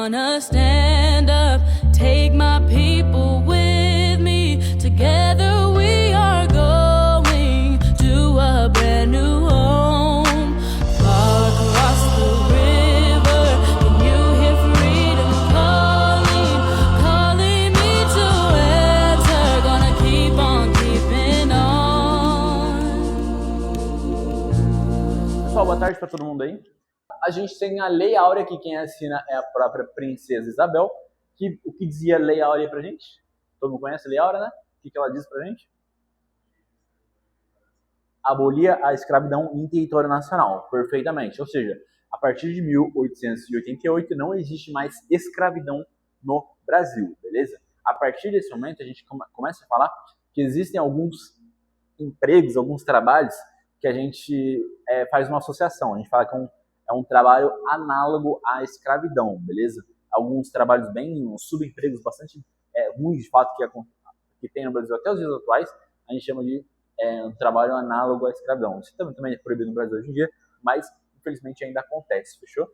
gonna stand up, take my people with me. Together we are going to a brand new home. Far across the river, can you hear freedom calling, calling me to answer? Gonna keep on keeping on. Pessoal, boa tarde para todo mundo aí. A gente tem a Lei Áurea, que quem assina é a própria Princesa Isabel. O que dizia a Lei Áurea pra gente? Todo mundo conhece a Lei Áurea, né? O que ela diz pra gente? Abolia a escravidão em território nacional, perfeitamente. Ou seja, a partir de 1888 não existe mais escravidão no Brasil, beleza? A partir desse momento a gente começa a falar que existem alguns empregos, alguns trabalhos que a gente faz uma associação. A gente fala que é um trabalho análogo à escravidão, beleza? Alguns trabalhos bem, uns subempregos bastante ruins de fato que tem no Brasil até os dias atuais, a gente chama de um trabalho análogo à escravidão. Isso também é proibido no Brasil hoje em dia, mas infelizmente ainda acontece, fechou?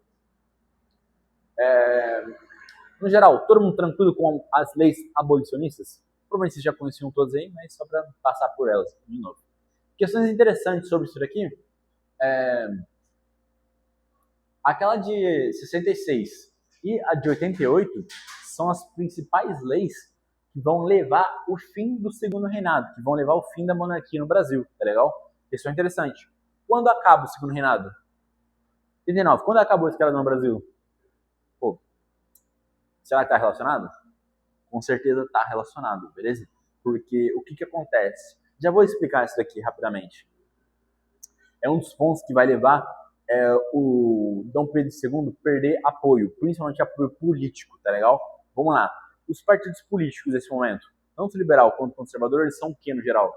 No geral, todo mundo tranquilo com as leis abolicionistas? Provavelmente vocês já conheciam todas aí, mas só para passar por elas de novo. Questões interessantes sobre isso daqui. Aquela de 66 e a de 88 são as principais leis que vão levar o fim do segundo reinado, que vão levar o fim da monarquia no Brasil, tá legal? Isso é interessante. Quando acaba o segundo reinado? 89. Quando acabou a escravidão no Brasil? Pô, será que está relacionado? Com certeza está relacionado, beleza? Porque o que acontece? Já vou explicar isso daqui rapidamente. É um dos pontos que vai levar o Dom Pedro II perder apoio, principalmente apoio político, tá legal? Vamos lá. Os partidos políticos nesse momento, tanto liberal quanto conservador, eles são o que no geral?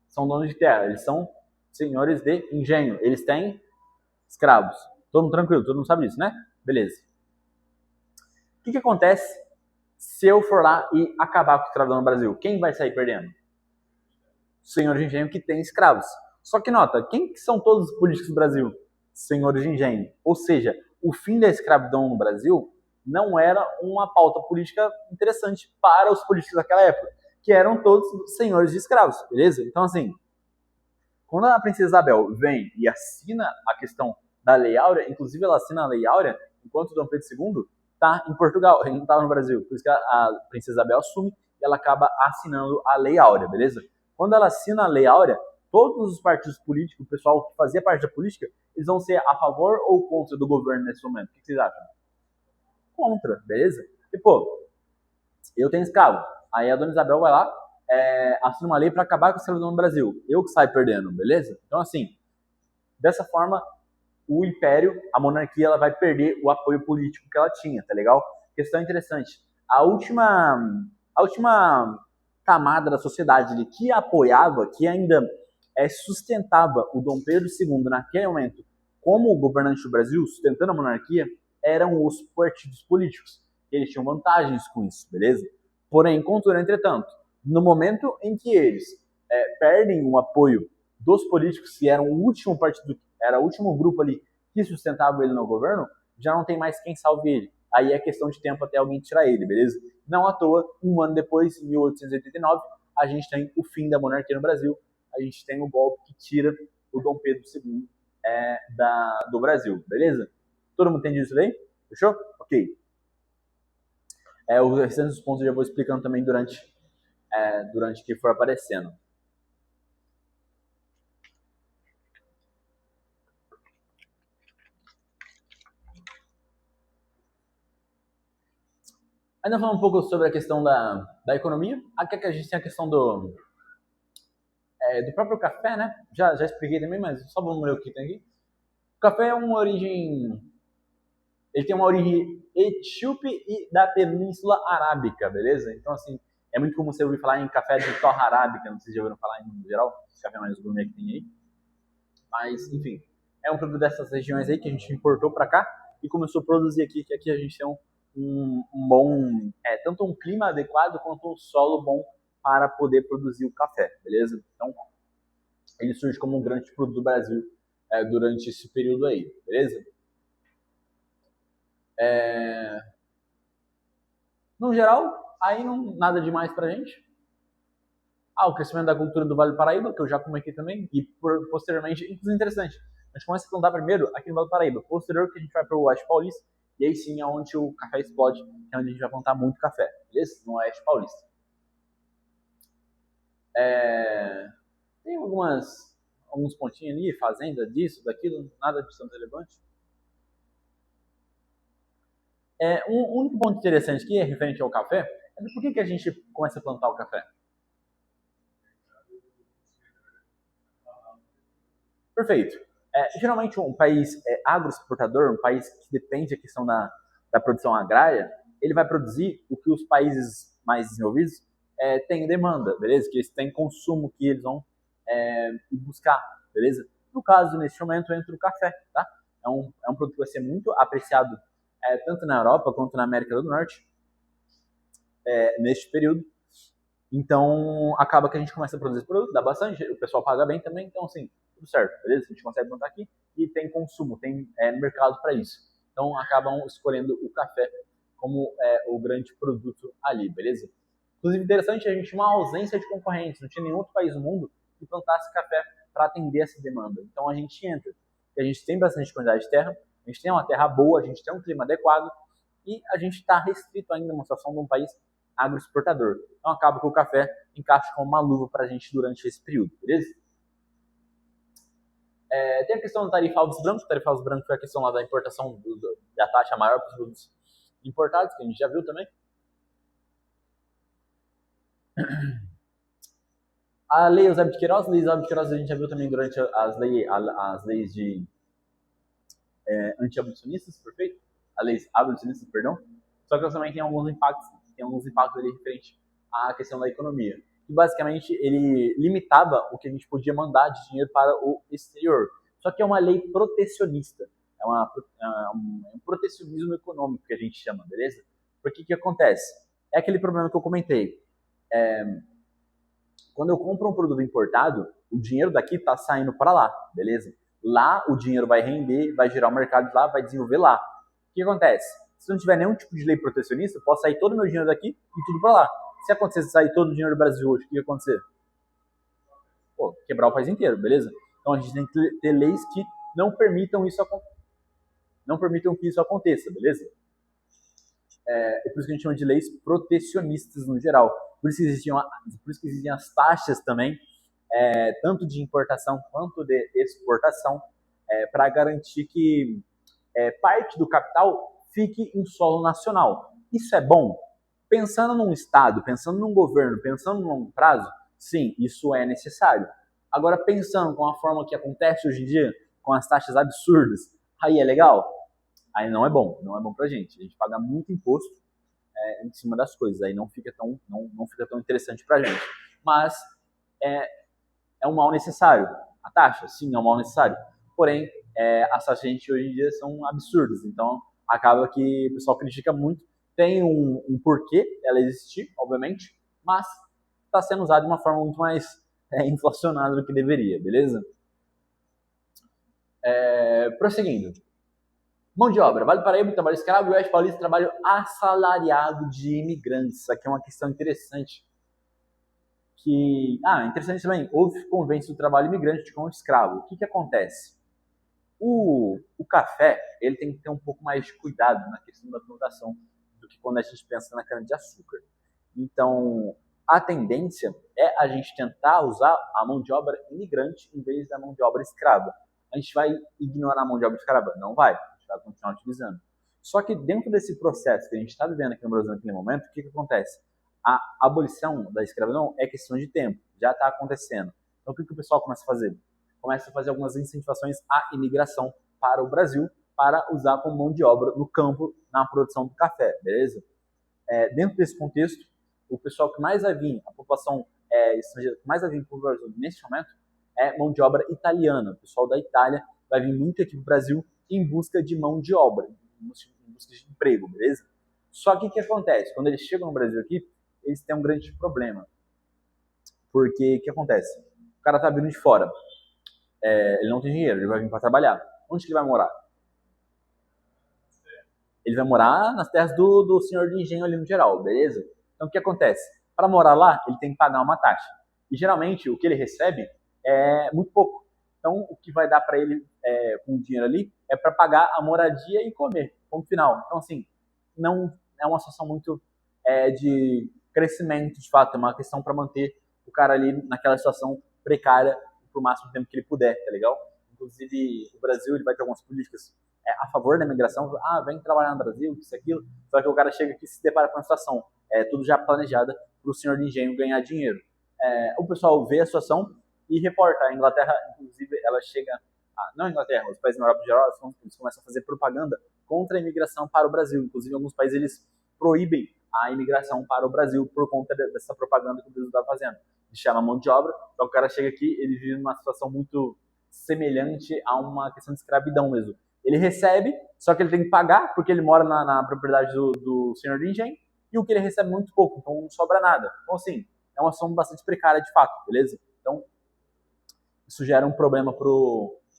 São donos de terra, eles são senhores de engenho, eles têm escravos. Todo mundo tranquilo, todo mundo sabe disso, né? Beleza. O que acontece se eu for lá e acabar com a escravidão no Brasil? Quem vai sair perdendo? Senhores de engenho que tem escravos. Só que nota, quem que são todos os políticos do Brasil? Senhores de engenho. Ou seja, o fim da escravidão no Brasil não era uma pauta política interessante para os políticos daquela época, que eram todos senhores de escravos, beleza? Então, assim, quando a Princesa Isabel vem e assina a questão da Lei Áurea, inclusive ela assina a Lei Áurea enquanto Dom Pedro II está em Portugal, ele não estava no Brasil, por isso que a Princesa Isabel assume e ela acaba assinando a Lei Áurea, beleza? Quando ela assina a Lei Áurea, todos os partidos políticos, o pessoal que fazia parte da política, eles vão ser a favor ou contra do governo nesse momento? O que vocês acham? Contra, beleza? E, pô, eu tenho escravo. Aí a dona Isabel vai lá, assina uma lei para acabar com a escravidão no Brasil. Eu que saio perdendo, beleza? Então, assim, dessa forma, o império, a monarquia, ela vai perder o apoio político que ela tinha, tá legal? Questão interessante. A última camada da sociedade ali que apoiava, que ainda sustentava o Dom Pedro II naquele momento como governante do Brasil, sustentando a monarquia, eram os partidos políticos. Eles tinham vantagens com isso, beleza? Porém, contudo, entretanto, no momento em que eles perdem o apoio dos políticos, que eram o último partido, era o último grupo ali que sustentava ele no governo, já não tem mais quem salve ele. Aí é questão de tempo até alguém tirar ele, beleza? Não à toa, um ano depois, em 1889, a gente tem o fim da monarquia no Brasil, a gente tem o golpe que tira o Dom Pedro II do Brasil, beleza? Todo mundo entende isso daí? Fechou? Ok. Os restantes pontos eu já vou explicando também durante que for aparecendo. Ainda falando um pouco sobre a questão da economia. Aqui a gente tem a questão do próprio café, né? Já expliquei também, mas só vamos ler o que tem aqui. O café ele tem uma origem etíope e da Península Arábica, beleza? Então, assim, é muito comum você ouvir falar em café de torra arábica, não sei se já ouviram falar em geral, esse café mais gourmet que tem aí. Mas, enfim, é um produto dessas regiões aí que a gente importou para cá e começou a produzir aqui, que aqui a gente tem um bom, tanto um clima adequado quanto um solo bom para poder produzir o café, beleza? Então, ele surge como um grande produto do Brasil durante esse período aí, beleza? É... No geral, aí não nada demais pra gente. O crescimento da cultura do Vale do Paraíba, que eu já comentei também, e posteriormente, inclusive interessante, a gente começa a plantar primeiro aqui no Vale do Paraíba, posterior que a gente vai para o Oeste Paulista, e aí sim é onde o café explode, é onde a gente vai plantar muito café, beleza? No Oeste Paulista. Tem alguns pontinhos ali, fazenda disso, daquilo, nada de tão relevante. Um único ponto interessante aqui, referente ao café, é por que a gente começa a plantar o café? Perfeito. Geralmente um país agroexportador, um país que depende da questão da produção agrária, ele vai produzir o que os países mais desenvolvidos têm demanda, beleza? Que eles têm consumo que eles vão ir buscar, beleza? No caso, neste momento, entra o café, tá? É um produto que vai ser muito apreciado tanto na Europa quanto na América do Norte neste período. Então, acaba que a gente começa a produzir esse produto, dá bastante, o pessoal paga bem também, então, assim, tudo certo, beleza? A gente consegue plantar aqui e tem consumo, tem mercado para isso. Então, acabam escolhendo o café como o grande produto ali, beleza? Inclusive, interessante, a gente tinha uma ausência de concorrentes, não tinha nenhum outro país no mundo que plantasse café para atender essa demanda. Então, a gente entra, a gente tem bastante quantidade de terra, a gente tem uma terra boa, a gente tem um clima adequado e a gente está restrito ainda numa situação de um país agroexportador. Então acaba que o café encaixa como uma luva para a gente durante esse período, beleza? Tem a questão do tarifa altos brancos. O tarifa altos brancos foi a questão lá da importação da taxa maior para os produtos importados, que a gente já viu também. A lei Eusébio de Queiroz, a gente já viu também durante as leis de anti-abolicionistas, perfeito? As leis abolicionistas, perdão. Só que elas também têm alguns impactos ali referente à questão da economia. E basicamente ele limitava o que a gente podia mandar de dinheiro para o exterior. Só que é uma lei protecionista. É um protecionismo econômico que a gente chama, beleza? Porque o que acontece? É aquele problema que eu comentei. Quando eu compro um produto importado, o dinheiro daqui está saindo para lá, beleza? Lá o dinheiro vai render, vai gerar o mercado lá, vai desenvolver lá. O que acontece? Se não tiver nenhum tipo de lei protecionista, pode sair todo o meu dinheiro daqui e tudo para lá. Se acontecesse sair todo o dinheiro do Brasil hoje, o que ia acontecer? Quebrar o país inteiro, beleza? Então a gente tem que ter leis que não permitam que isso aconteça, beleza? É por isso que a gente chama de leis protecionistas no geral. Por isso que existem as taxas também, tanto de importação quanto de exportação, para garantir que parte do capital fique em solo nacional. Isso é bom? Pensando num Estado, pensando num governo, pensando num prazo, sim, isso é necessário. Agora, pensando com a forma que acontece hoje em dia, com as taxas absurdas, aí é legal? Aí não é bom pra gente. A gente paga muito imposto em cima das coisas, aí não fica tão interessante pra gente. Mas é um mal necessário. A taxa, sim, é um mal necessário. Porém, as taxas de gente hoje em dia são absurdas, então acaba que o pessoal critica muito. Tem um porquê ela existir, obviamente, mas está sendo usada de uma forma muito mais inflacionada do que deveria, beleza? Prosseguindo. Mão de obra. Vale do Paraíba, trabalho escravo, e o Oeste Paulista, trabalho assalariado de imigrantes. Isso aqui é uma questão interessante. Interessante também, houve convênio do trabalho imigrante com o escravo. O que acontece? O café, ele tem que ter um pouco mais de cuidado na questão da plantação do que quando a gente pensa na cana-de-açúcar. Então, a tendência é a gente tentar usar a mão de obra imigrante em vez da mão de obra escrava. A gente vai ignorar a mão de obra escrava? Não vai. A gente vai continuar utilizando. Só que dentro desse processo que a gente está vivendo aqui no Brasil naquele momento, o que acontece? A abolição da escravidão é questão de tempo. Já está acontecendo. Então, o que o pessoal começa a fazer? Começa a fazer algumas incentivações à imigração para o Brasil, para usar como mão de obra no campo, na produção do café, beleza? Dentro desse contexto, o pessoal que mais vai vir, a população estrangeira que mais vai vir para o Brasil neste momento, é mão de obra italiana. O pessoal da Itália vai vir muito aqui para o Brasil em busca de mão de obra, em busca de emprego, beleza? Só que o que acontece? Quando eles chegam no Brasil aqui, eles têm um grande problema. Porque o que acontece? O cara tá vindo de fora. Ele não tem dinheiro, ele vai vir para trabalhar. Onde que ele vai morar? Ele vai morar nas terras do senhor de engenho ali no geral, beleza? Então o que acontece? Para morar lá, ele tem que pagar uma taxa. E geralmente o que ele recebe é muito pouco. Então o que vai dar para ele com o dinheiro ali é para pagar a moradia e comer, ponto final. Então assim, não é uma situação muito de crescimento, de fato, é uma questão para manter o cara ali naquela situação precária por máximo tempo que ele puder, tá legal? Inclusive, o Brasil ele vai ter algumas políticas a favor da imigração, vem trabalhar no Brasil, isso, aquilo, só que o cara chega aqui e se depara com uma situação, tudo já planejada para o senhor de engenho ganhar dinheiro. O pessoal vê a situação e reporta. A Inglaterra, inclusive, ela chega, não a Inglaterra, os países na Europa em geral, eles começam a fazer propaganda contra a imigração para o Brasil. Inclusive, alguns países eles proíbem a imigração para o Brasil por conta dessa propaganda que o Brasil está fazendo. De chamar mão de obra, só que o cara chega aqui, ele vive numa situação muito semelhante a uma questão de escravidão mesmo. Ele recebe, só que ele tem que pagar, porque ele mora na propriedade do senhor de engenho, e o que ele recebe é muito pouco, então não sobra nada. Então, assim, é uma situação bastante precária de fato, beleza? Então, isso gera um problema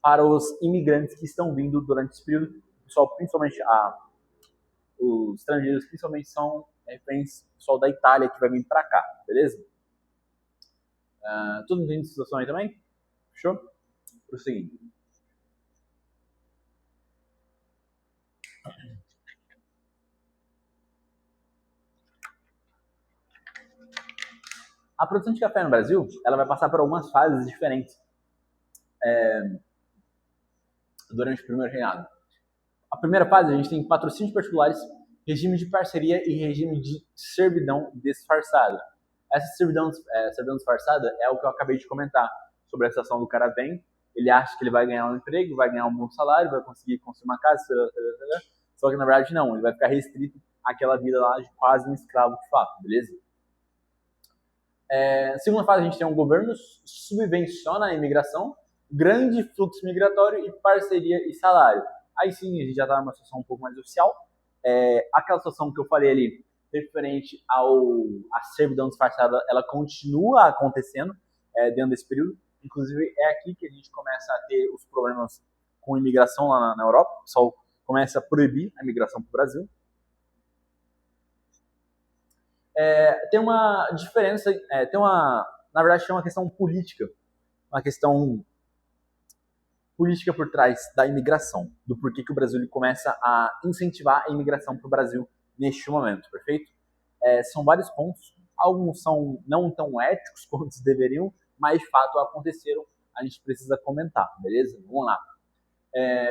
para os imigrantes que estão vindo durante esse período. O pessoal, principalmente os estrangeiros, principalmente são referentes o pessoal da Itália que vai vir para cá, beleza? Tudo entende essa situação aí também? Fechou? Prosseguindo. A produção de café no Brasil, ela vai passar por algumas fases diferentes durante o primeiro reinado. A primeira fase, a gente tem patrocínios particulares, regime de parceria e regime de servidão disfarçada. Essa servidão disfarçada é o que eu acabei de comentar sobre a situação do cara vem, ele acha que ele vai ganhar um emprego, vai ganhar um bom salário, vai conseguir construir uma casa, só que na verdade não, ele vai ficar restrito àquela vida lá de quase um escravo de fato, beleza? Segunda fase, a gente tem um governo subvenciona a imigração, grande fluxo migratório e parceria e salário. Aí sim, a gente já está numa situação um pouco mais oficial. Aquela situação que eu falei ali, referente à servidão disfarçada, ela continua acontecendo dentro desse período. Inclusive, é aqui que a gente começa a ter os problemas com a imigração lá na Europa. O pessoal começa a proibir a imigração para o Brasil. Tem uma diferença, na verdade, tem uma questão política. Uma questão política por trás da imigração, do porquê que o Brasil ele começa a incentivar a imigração para o Brasil neste momento, perfeito? São vários pontos, alguns são não tão éticos quanto deveriam, mas de fato aconteceram, a gente precisa comentar, beleza? Vamos lá.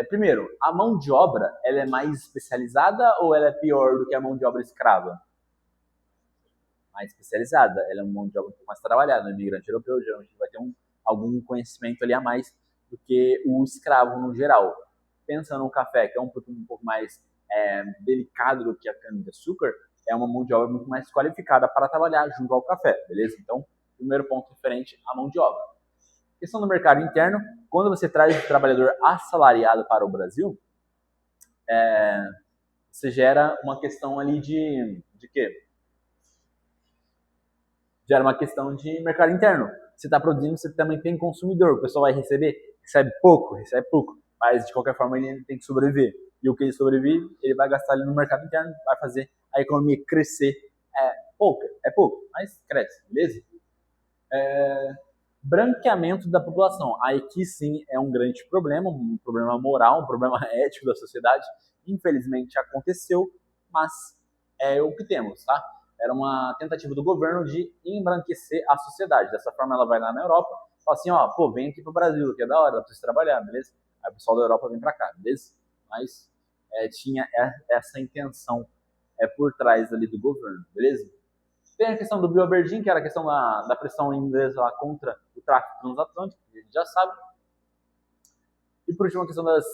Primeiro, a mão de obra, ela é mais especializada ou ela é pior do que a mão de obra escrava? Mais especializada, ela é uma mão de obra um pouco mais trabalhada, o imigrante europeu geralmente vai ter algum conhecimento ali a mais do que o escravo no geral. Pensa no café, que é um produto um pouco mais delicado do que a cana-de-açúcar, é uma mão de obra muito mais qualificada para trabalhar junto ao café, beleza? Então, primeiro ponto referente à mão de obra. Questão do mercado interno, quando você traz o trabalhador assalariado para o Brasil, você gera uma questão ali de quê? Gera uma questão de mercado interno. Você está produzindo, você também tem consumidor. O pessoal vai recebe pouco, mas de qualquer forma ele tem que sobreviver. E o que ele sobrevive, ele vai gastar ali no mercado interno, vai fazer a economia crescer. É pouco, mas cresce, beleza? Branqueamento da população. Aí aqui sim é um grande problema, um problema moral, um problema ético da sociedade. Infelizmente aconteceu, mas é o que temos, tá? Era uma tentativa do governo de embranquecer a sociedade. Dessa forma, ela vai lá na Europa, fala assim, vem aqui pro Brasil, que é da hora, dá pra vocês trabalhar, beleza? Aí o pessoal da Europa vem pra cá, beleza? Mas tinha essa intenção por trás ali do governo, beleza? Tem a questão do Bio Verdinho, que era a questão da pressão inglesa lá contra o tráfico transatlântico, que a gente já sabe. E por último, a questão das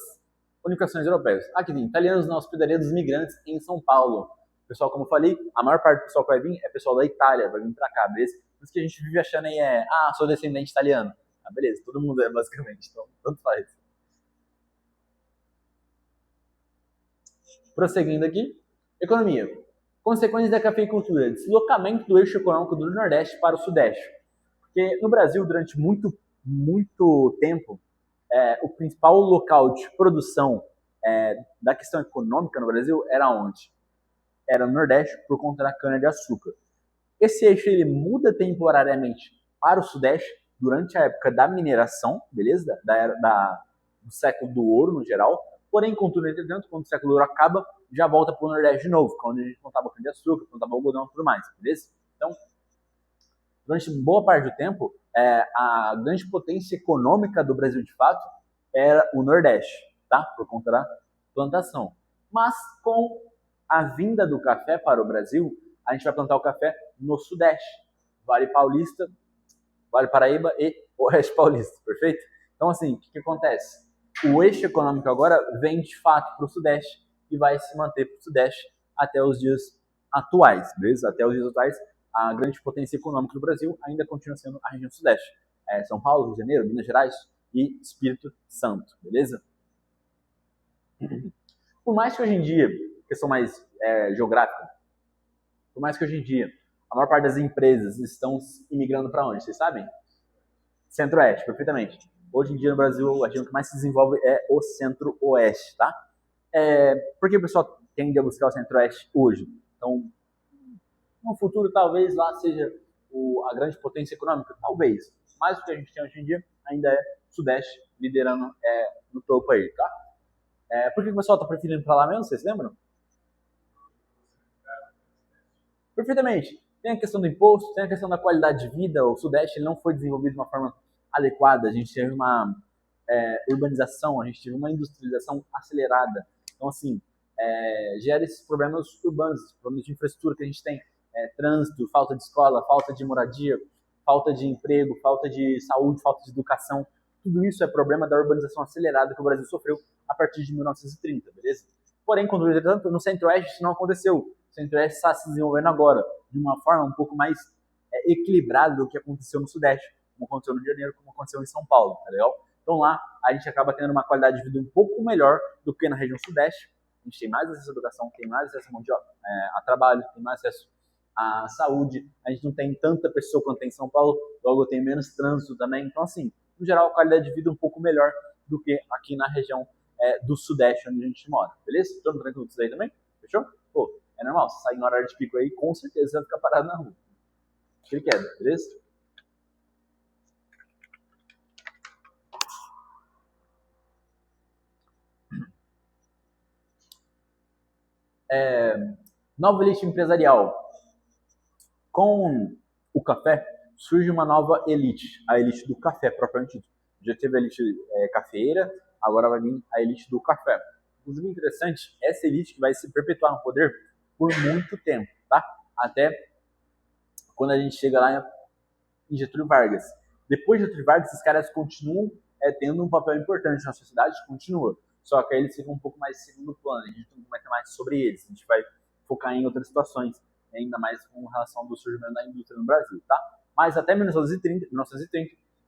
unificações europeias. Aqui tem italianos na hospedaria dos migrantes em São Paulo. Pessoal, como eu falei, a maior parte do pessoal que vai vir é pessoal da Itália, vai vir pra cá, beleza? Por isso que a gente vive achando aí sou descendente italiano. Beleza, todo mundo basicamente, então tanto faz. Prosseguindo aqui, economia. Consequências da cafeicultura, deslocamento do eixo econômico do Nordeste para o Sudeste. Porque no Brasil, durante muito tempo, o principal local de produção da questão econômica no Brasil era onde? Era no Nordeste por conta da cana-de-açúcar. Esse eixo ele muda temporariamente para o Sudeste durante a época da mineração, beleza? Do século do ouro no geral. Porém, contudo, entretanto, quando o século do ouro acaba, já volta para o Nordeste de novo, quando a gente plantava cana-de-açúcar, plantava algodão e tudo mais, beleza? Então, durante boa parte do tempo, a grande potência econômica do Brasil, de fato, era o Nordeste, tá? Por conta da plantação. Mas, com a vinda do café para o Brasil, a gente vai plantar o café no Sudeste, Vale Paulista, Vale Paraíba e Oeste Paulista, perfeito? Então, assim, o que acontece? O eixo econômico agora vem, de fato, para o Sudeste e vai se manter para o Sudeste até os dias atuais, beleza? Até os dias atuais, a grande potência econômica do Brasil ainda continua sendo a região Sudeste. São Paulo, Rio de Janeiro, Minas Gerais e Espírito Santo, beleza? Por mais que hoje em dia, questão mais geográfica, por mais que hoje em dia a maior parte das empresas estão imigrando para onde? Vocês sabem? Centro-Oeste, perfeitamente. Hoje em dia no Brasil, a região que mais se desenvolve é o Centro-Oeste, tá? Por que o pessoal tende a buscar o Centro-Oeste hoje? Então, no futuro, talvez lá seja a grande potência econômica, talvez. Mas o que a gente tem hoje em dia ainda é Sudeste, liderando no topo aí, tá? Por que o pessoal está preferindo para lá mesmo? Vocês lembram? Perfeitamente. Tem a questão do imposto, tem a questão da qualidade de vida. O Sudeste ele não foi desenvolvido de uma forma adequada. A gente teve uma urbanização, a gente teve uma industrialização acelerada. Então, assim, gera esses problemas urbanos, problemas de infraestrutura que a gente tem. Trânsito, falta de escola, falta de moradia, falta de emprego, falta de saúde, falta de educação. Tudo isso é problema da urbanização acelerada que o Brasil sofreu a partir de 1930, beleza? Porém, quando entretanto, no Centro-Oeste isso não aconteceu. O Centro-Oeste está se desenvolvendo agora de uma forma um pouco mais equilibrada do que aconteceu no Sudeste, como aconteceu no Rio de Janeiro, como aconteceu em São Paulo, tá legal? Então lá a gente acaba tendo uma qualidade de vida um pouco melhor do que na região Sudeste. A gente tem mais acesso à educação, tem mais acesso a mão de obra, a trabalho, tem mais acesso à saúde. A gente não tem tanta pessoa quanto tem em São Paulo, logo tem menos trânsito também. Então, assim, no geral, a qualidade de vida é um pouco melhor do que aqui na região do Sudeste, onde a gente mora, beleza? Todo mundo tranquilo com isso aí também? Fechou? Pô, é normal, se sair no horário de pico aí, com certeza você vai ficar parado na rua. Ele queda, beleza? Nova elite empresarial. Com o café, surge uma nova elite, a elite do café, propriamente dito. Já teve a elite cafeeira, agora vai vir a elite do café. Inclusive, interessante, essa elite que vai se perpetuar no poder por muito tempo, tá? Até quando a gente chega lá em Getúlio Vargas. Depois de Getúlio Vargas, esses caras continuam tendo um papel importante na sociedade, continua. Só que aí eles ficam um pouco mais em segundo plano, a gente não vai ter mais sobre eles, a gente vai focar em outras situações, ainda mais com relação do surgimento da indústria no Brasil, tá? Mas até 1930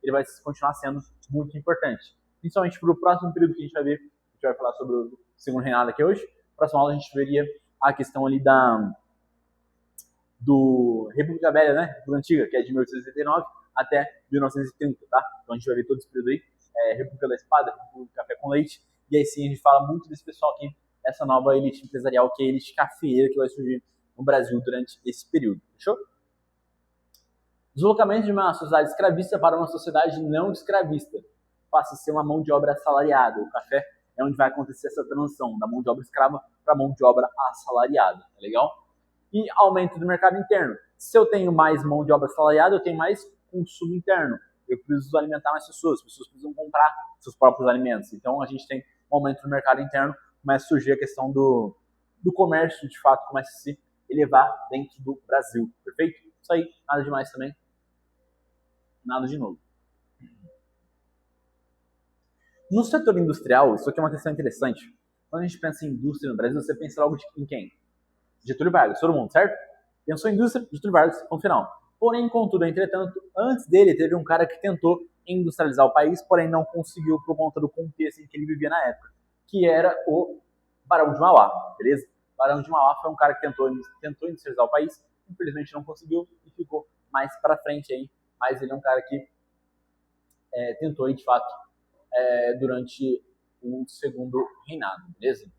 ele vai continuar sendo muito importante. Principalmente para o próximo período que a gente vai ver, a gente vai falar sobre o segundo reinado aqui hoje. Na próxima aula a gente veria a questão ali do República Velha, né? República Antiga, que é de 1889 até 1930, tá? Então a gente vai ver todo esse período aí, República da Espada, República do Café com Leite, e aí sim a gente fala muito desse pessoal aqui, essa nova elite empresarial, que é a elite cafeeira que vai surgir no Brasil durante esse período, fechou? Deslocamento de uma sociedade escravista para uma sociedade não escravista, passa a ser uma mão de obra assalariada. O café é onde vai acontecer essa transição da mão de obra escrava para a mão de obra assalariada, tá legal? E aumento do mercado interno. Se eu tenho mais mão de obra assalariada, eu tenho mais consumo interno. Eu preciso alimentar mais pessoas, as pessoas precisam comprar seus próprios alimentos. Então a gente tem um aumento do mercado interno, começa a surgir a questão do comércio, de fato, começa a se elevar dentro do Brasil, perfeito? Isso aí, nada demais também, nada de novo. No setor industrial, isso aqui é uma questão interessante. Quando a gente pensa em indústria no Brasil, você pensa logo em quem? Getúlio Vargas, todo mundo, certo? Pensou em indústria, Getúlio Vargas, ponto final. Porém, contudo, entretanto, antes dele teve um cara que tentou industrializar o país, porém não conseguiu por conta do contexto em que ele vivia na época, que era o Barão de Mauá, beleza? Barão de Mauá foi um cara que tentou industrializar o país, infelizmente não conseguiu e ficou mais para frente aí, mas ele é um cara que tentou aí, de fato, durante um segundo reinado, beleza?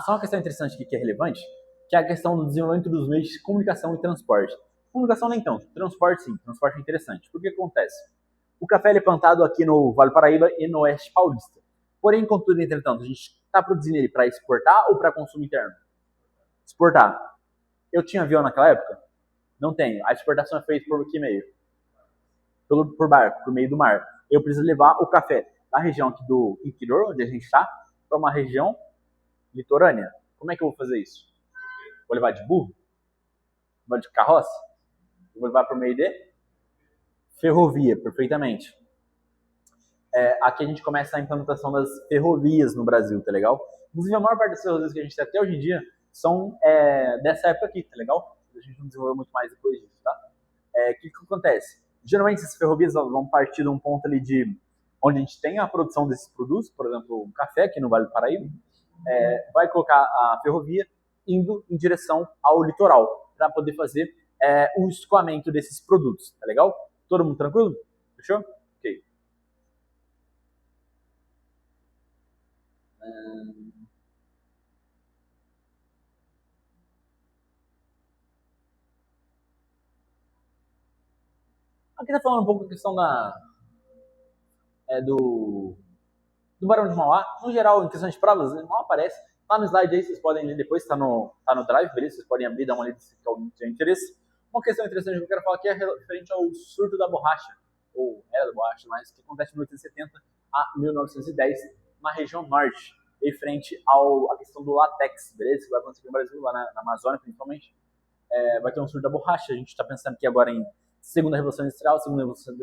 Só uma questão interessante aqui que é relevante, que é a questão do desenvolvimento dos meios de comunicação e transporte. Comunicação nem tanto, transporte sim, transporte é interessante. Por que acontece? O café ele é plantado aqui no Vale do Paraíba e no Oeste Paulista. Porém, contudo, entretanto, a gente está produzindo ele para exportar ou para consumo interno? Exportar. Eu tinha avião naquela época? Não tenho. A exportação é feita por que meio? Por barco, por meio do mar. Eu preciso levar o café da região aqui do interior, onde a gente está, para uma região litorânea. Como é que eu vou fazer isso? Vou levar de burro? Vou levar de carroça? Vou levar por meio de ferrovia, perfeitamente. Aqui a gente começa a implantação das ferrovias no Brasil, tá legal? Inclusive, a maior parte das ferrovias que a gente tem até hoje em dia são dessa época aqui, tá legal? A gente não desenvolveu muito mais depois disso, tá? O que acontece? Geralmente, essas ferrovias vão partir de um ponto ali de onde a gente tem a produção desses produtos, por exemplo, o café aqui no Vale do Paraíba, vai colocar a ferrovia indo em direção ao litoral para poder fazer o escoamento desses produtos, tá legal? Todo mundo tranquilo? Fechou? Ok. Aqui tá falando um pouco da questão do Barão de Mauá. No geral, em questão de provas, não aparece. Tá no slide aí, vocês podem ler depois, tá no Drive, beleza? Vocês podem abrir, dar uma olhada se alguém tiver interesse. Uma questão interessante que eu quero falar aqui é referente ao surto da borracha, ou era da borracha, mas que acontece de 1870 a 1910, na região norte, em frente à questão do látex, beleza? Que vai acontecer aqui no Brasil, lá na Amazônia, principalmente. Vai ter um surto da borracha. A gente está pensando aqui agora em segunda revolução industrial, segunda revolução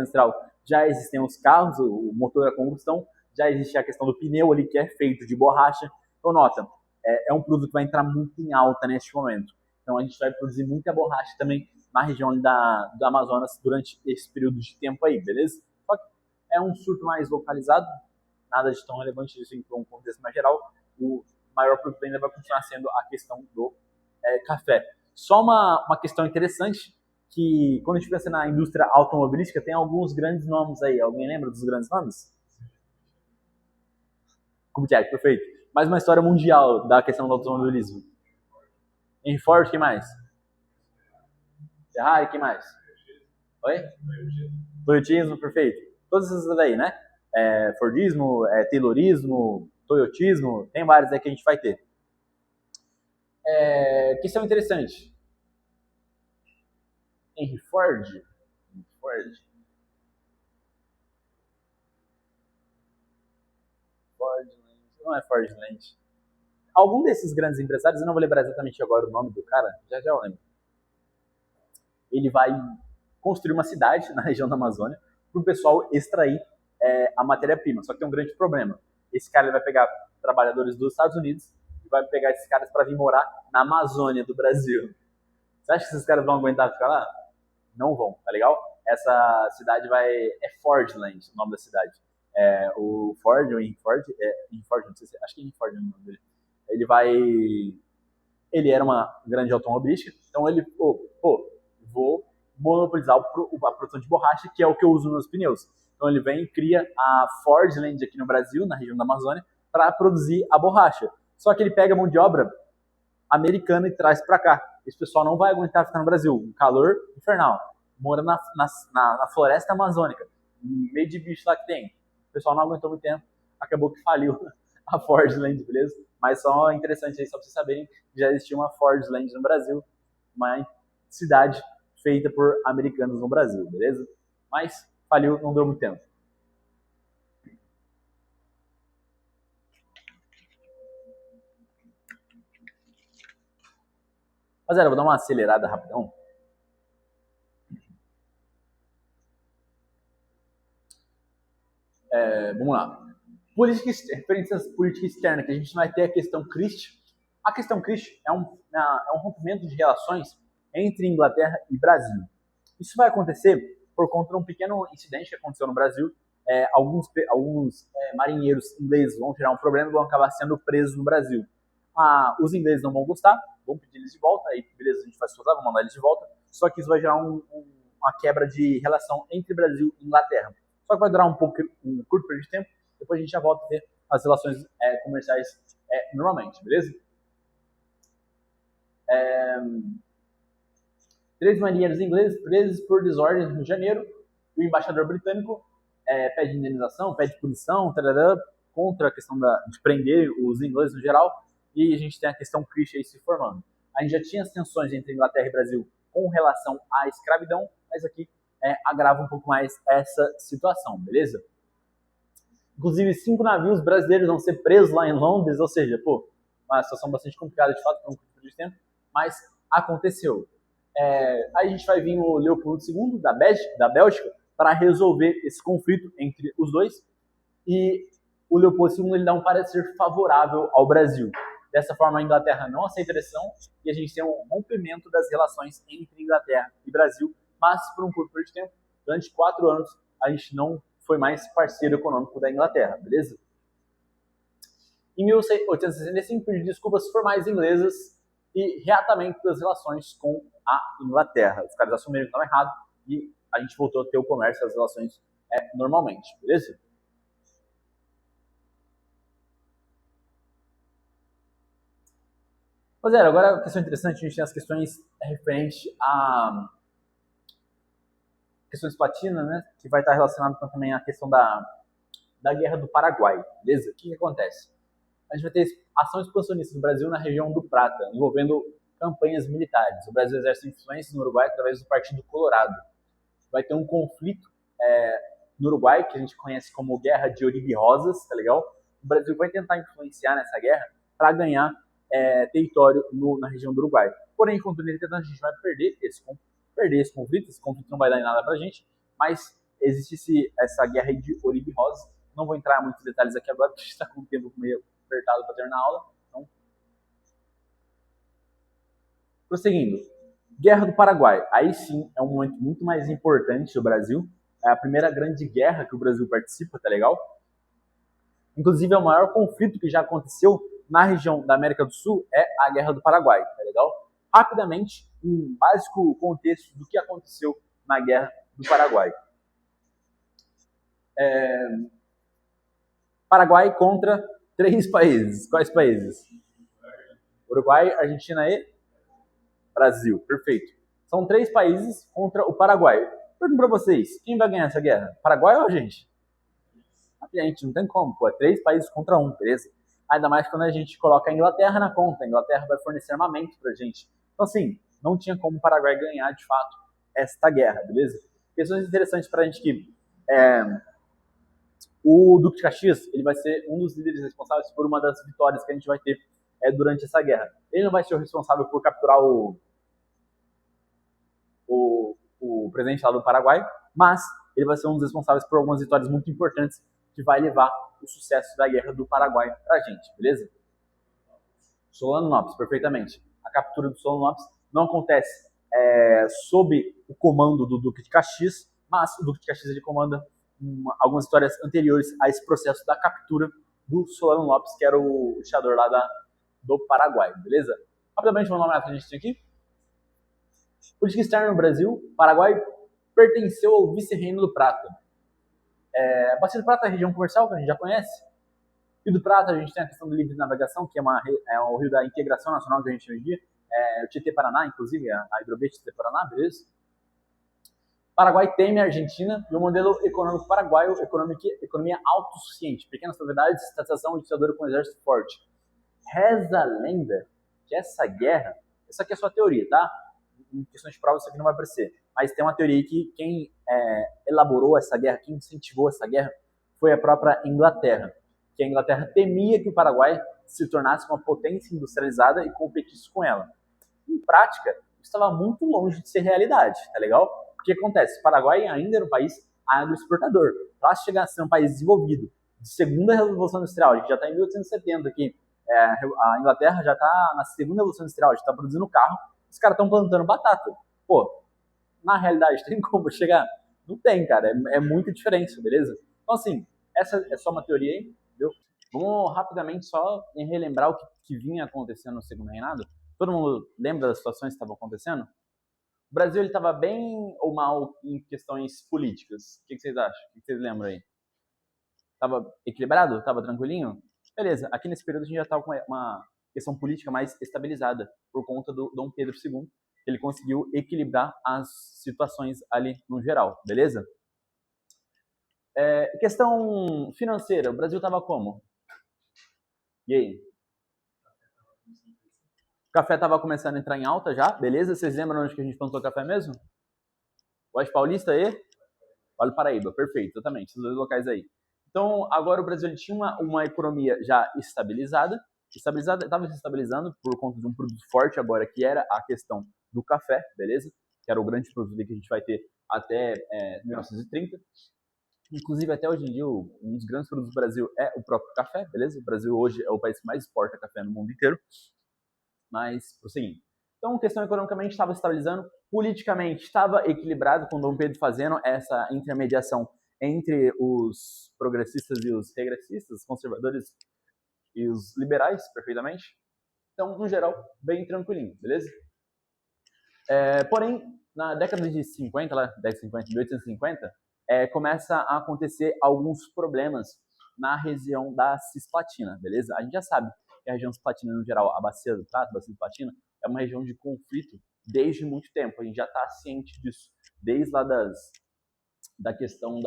industrial já existem os carros, o motor a combustão, já existe a questão do pneu ali que é feito de borracha. Então nota, é um produto que vai entrar muito em alta neste momento. Então a gente vai produzir muita borracha também na região do Amazonas durante esse período de tempo aí, beleza? Só que é um surto mais localizado, nada de tão relevante isso em um contexto mais geral. O maior produto ainda vai continuar sendo a questão do café. Só uma questão interessante, que quando a gente pensa na indústria automobilística, tem alguns grandes nomes aí. Alguém lembra dos grandes nomes? Kubitschek, perfeito. Mais uma história mundial da questão do automobilismo. Henry Ford, quem mais? Ferrari, quem mais? Oi? Toyotismo, perfeito. Todas essas daí, né? Fordismo, Taylorismo, Toyotismo, tem vários aí que a gente vai ter. Questão interessante. Henry Ford. Não é Fordland. Algum desses grandes empresários, eu não vou lembrar exatamente agora o nome do cara, já eu lembro. Ele vai construir uma cidade na região da Amazônia para o pessoal extrair a matéria-prima. Só que tem um grande problema. Esse cara ele vai pegar trabalhadores dos Estados Unidos e vai pegar esses caras para vir morar na Amazônia do Brasil. Você acha que esses caras vão aguentar ficar lá? Não vão, tá legal? Essa cidade Fordland, o nome da cidade. O Ford, o Henry Ford, não sei se, acho que é Henry Ford é o nome dele. Ele era uma grande automobilística, então ele, vou monopolizar a produção de borracha, que é o que eu uso nos pneus. Então ele vem e cria a Fordland aqui no Brasil, na região da Amazônia, para produzir a borracha. Só que ele pega a mão de obra americana e traz para cá. Esse pessoal não vai aguentar ficar no Brasil. Um calor infernal. Mora na floresta amazônica. Meio de bicho lá que tem. O pessoal não aguentou muito tempo. Acabou que faliu a Fordland, beleza? Mas só interessante aí, só para vocês saberem que já existia uma Fordland no Brasil. Uma cidade feita por americanos no Brasil, beleza? Mas faliu, não deu muito tempo. Rapaziada, vou dar uma acelerada rapidão. Vamos lá. Referências política externa, que a gente vai ter a questão Christie. A questão Christie é um rompimento de relações entre Inglaterra e Brasil. Isso vai acontecer por conta de um pequeno incidente que aconteceu no Brasil. Alguns marinheiros ingleses vão tirar um problema e vão acabar sendo presos no Brasil. Os ingleses não vão gostar, vão pedir eles de volta, aí beleza, a gente vai se esforçar, vamos mandar eles de volta, só que isso vai gerar uma quebra de relação entre Brasil e Inglaterra. Só que vai durar um curto período de tempo, depois a gente já volta a ter as relações comerciais normalmente, beleza? 3 marinheiros ingleses presos por desordem no Rio de Janeiro. O embaixador britânico pede indenização, pede punição, contra a questão de prender os ingleses no geral. E a gente tem a questão Christie aí se formando. A gente já tinha as tensões entre Inglaterra e Brasil com relação à escravidão, mas aqui agrava um pouco mais essa situação, beleza? Inclusive, 5 navios brasileiros vão ser presos lá em Londres, ou seja, uma situação bastante complicada de fato, por um curto período de tempo, mas aconteceu. Aí a gente vai vir o Leopoldo II, da Bélgica, para resolver esse conflito entre os dois, e o Leopoldo II ele dá um parecer favorável ao Brasil. Dessa forma, a Inglaterra não aceita a eleição e a gente tem um rompimento das relações entre Inglaterra e Brasil, mas por um curto período de tempo, durante 4 anos, a gente não foi mais parceiro econômico da Inglaterra, beleza? Em 1865, pediu desculpas formais inglesas e reatamento das relações com a Inglaterra. Os caras assumiram que estava errado e a gente voltou a ter o comércio e as relações normalmente, beleza? Pois é, agora a questão interessante, a gente tem as questões referentes a questões platinas, né, que vai estar relacionado com também a questão da Guerra do Paraguai, beleza? O que acontece? A gente vai ter ação expansionista do Brasil na região do Prata, envolvendo campanhas militares. O Brasil exerce influência no Uruguai através do Partido Colorado. Vai ter um conflito no Uruguai, que a gente conhece como Guerra de Oribe Rosas, tá legal? O Brasil vai tentar influenciar nessa guerra para ganhar território na região do Uruguai. Porém, enquanto a gente vai perder esse conflito. Esse conflito não vai dar em nada pra gente, mas existe essa guerra de Oribe Rosas. Não vou entrar em muitos detalhes aqui agora, porque a gente está com o tempo meio apertado para terminar a aula. Então, prosseguindo. Guerra do Paraguai. Aí sim é um momento muito mais importante do Brasil. É a primeira grande guerra que o Brasil participa, tá legal? Inclusive, é o maior conflito que já aconteceu na região da América do Sul é a Guerra do Paraguai, tá legal? Rapidamente, um básico contexto do que aconteceu na Guerra do Paraguai. Paraguai contra 3 países. Quais países? Uruguai, Argentina e Brasil. Perfeito. São 3 países contra o Paraguai. Pergunto para vocês, quem vai ganhar essa guerra? Paraguai ou a gente? A gente, não tem como. É 3 países contra 1, beleza? Ainda mais quando a gente coloca a Inglaterra na conta. A Inglaterra vai fornecer armamento pra gente. Então, assim, não tinha como o Paraguai ganhar, de fato, esta guerra, beleza? Questões interessantes pra gente que o Duque de Caxias, ele vai ser um dos líderes responsáveis por uma das vitórias que a gente vai ter durante essa guerra. Ele não vai ser o responsável por capturar o presidente lá do Paraguai, mas ele vai ser um dos responsáveis por algumas vitórias muito importantes que vai levar o sucesso da Guerra do Paraguai pra gente, beleza? Solano Lopes, perfeitamente. A captura do Solano Lopes não acontece sob o comando do Duque de Caxias, mas o Duque de Caxias ele comanda algumas histórias anteriores a esse processo da captura do Solano Lopes, que era o ditador lá do Paraguai, beleza? Rapidamente, vamos dar uma olhada que a gente tem aqui. Política externa no Brasil. Paraguai pertenceu ao vice-reino do Prata. Bacia do Prata é a região comercial que a gente já conhece. Rio do Prata, a gente tem a questão do livre navegação, que é o rio da integração nacional que a gente tem hoje em dia. O Tietê-Paraná, inclusive, a hidrovia Tietê-Paraná, beleza? Paraguai teme a Argentina e o modelo econômico paraguaio, economia autossuficiente, pequenas propriedades, estatização e ditadura com um exército forte. Reza a lenda que essa guerra, essa aqui é só a teoria, tá? Em questões de prova isso aqui não vai aparecer, mas tem uma teoria que quem elaborou essa guerra, quem incentivou essa guerra, foi a própria Inglaterra, que a Inglaterra temia que o Paraguai se tornasse uma potência industrializada e competisse com ela. Em prática, isso estava muito longe de ser realidade, tá legal? O que acontece? O Paraguai ainda era um país agroexportador. Para chegar a ser um país desenvolvido, de segunda revolução industrial, a gente já está em 1870 aqui, a Inglaterra já está na segunda revolução industrial, a gente está produzindo carro, os caras estão plantando batata. Pô, na realidade, tem como chegar? Não tem, cara, é muita diferença, beleza? Então, assim, essa é só uma teoria aí, entendeu? Vamos rapidamente só relembrar o que vinha acontecendo no segundo reinado. Todo mundo lembra das situações que estavam acontecendo? O Brasil estava bem ou mal em questões políticas? O que vocês acham? O que vocês lembram aí? Estava equilibrado? Estava tranquilinho? Beleza, aqui nesse período a gente já estava com uma questão política mais estabilizada por conta do Dom Pedro II. Ele conseguiu equilibrar as situações ali no geral, beleza? Questão financeira, o Brasil estava como? E aí? O café estava começando a entrar em alta já, beleza? Vocês lembram onde que a gente plantou café mesmo? Oeste Paulista e Vale do Paraíba, perfeito, exatamente, esses dois locais aí. Então, agora o Brasil ele tinha uma economia já estabilizada, estava se estabilizando por conta de um produto forte agora, que era a questão do café, beleza? Que era o grande produto que a gente vai ter até 1930. Inclusive, até hoje em dia, um dos grandes produtos do Brasil é o próprio café, beleza? O Brasil hoje é o país que mais exporta café no mundo inteiro. Mas, prosseguindo. Então, a questão economicamente estava estabilizando, politicamente estava equilibrado, com Dom Pedro fazendo essa intermediação entre os progressistas e os regressistas, os conservadores e os liberais, perfeitamente. Então, no geral, bem tranquilinho, beleza? Porém, na década de 50, lá, 1850, começa a acontecer alguns problemas na região da Cisplatina, beleza? A gente já sabe que a região Cisplatina, no geral, a Bacia do Prata, a Bacia Cisplatina, é uma região de conflito desde muito tempo. A gente já está ciente disso, desde lá da questão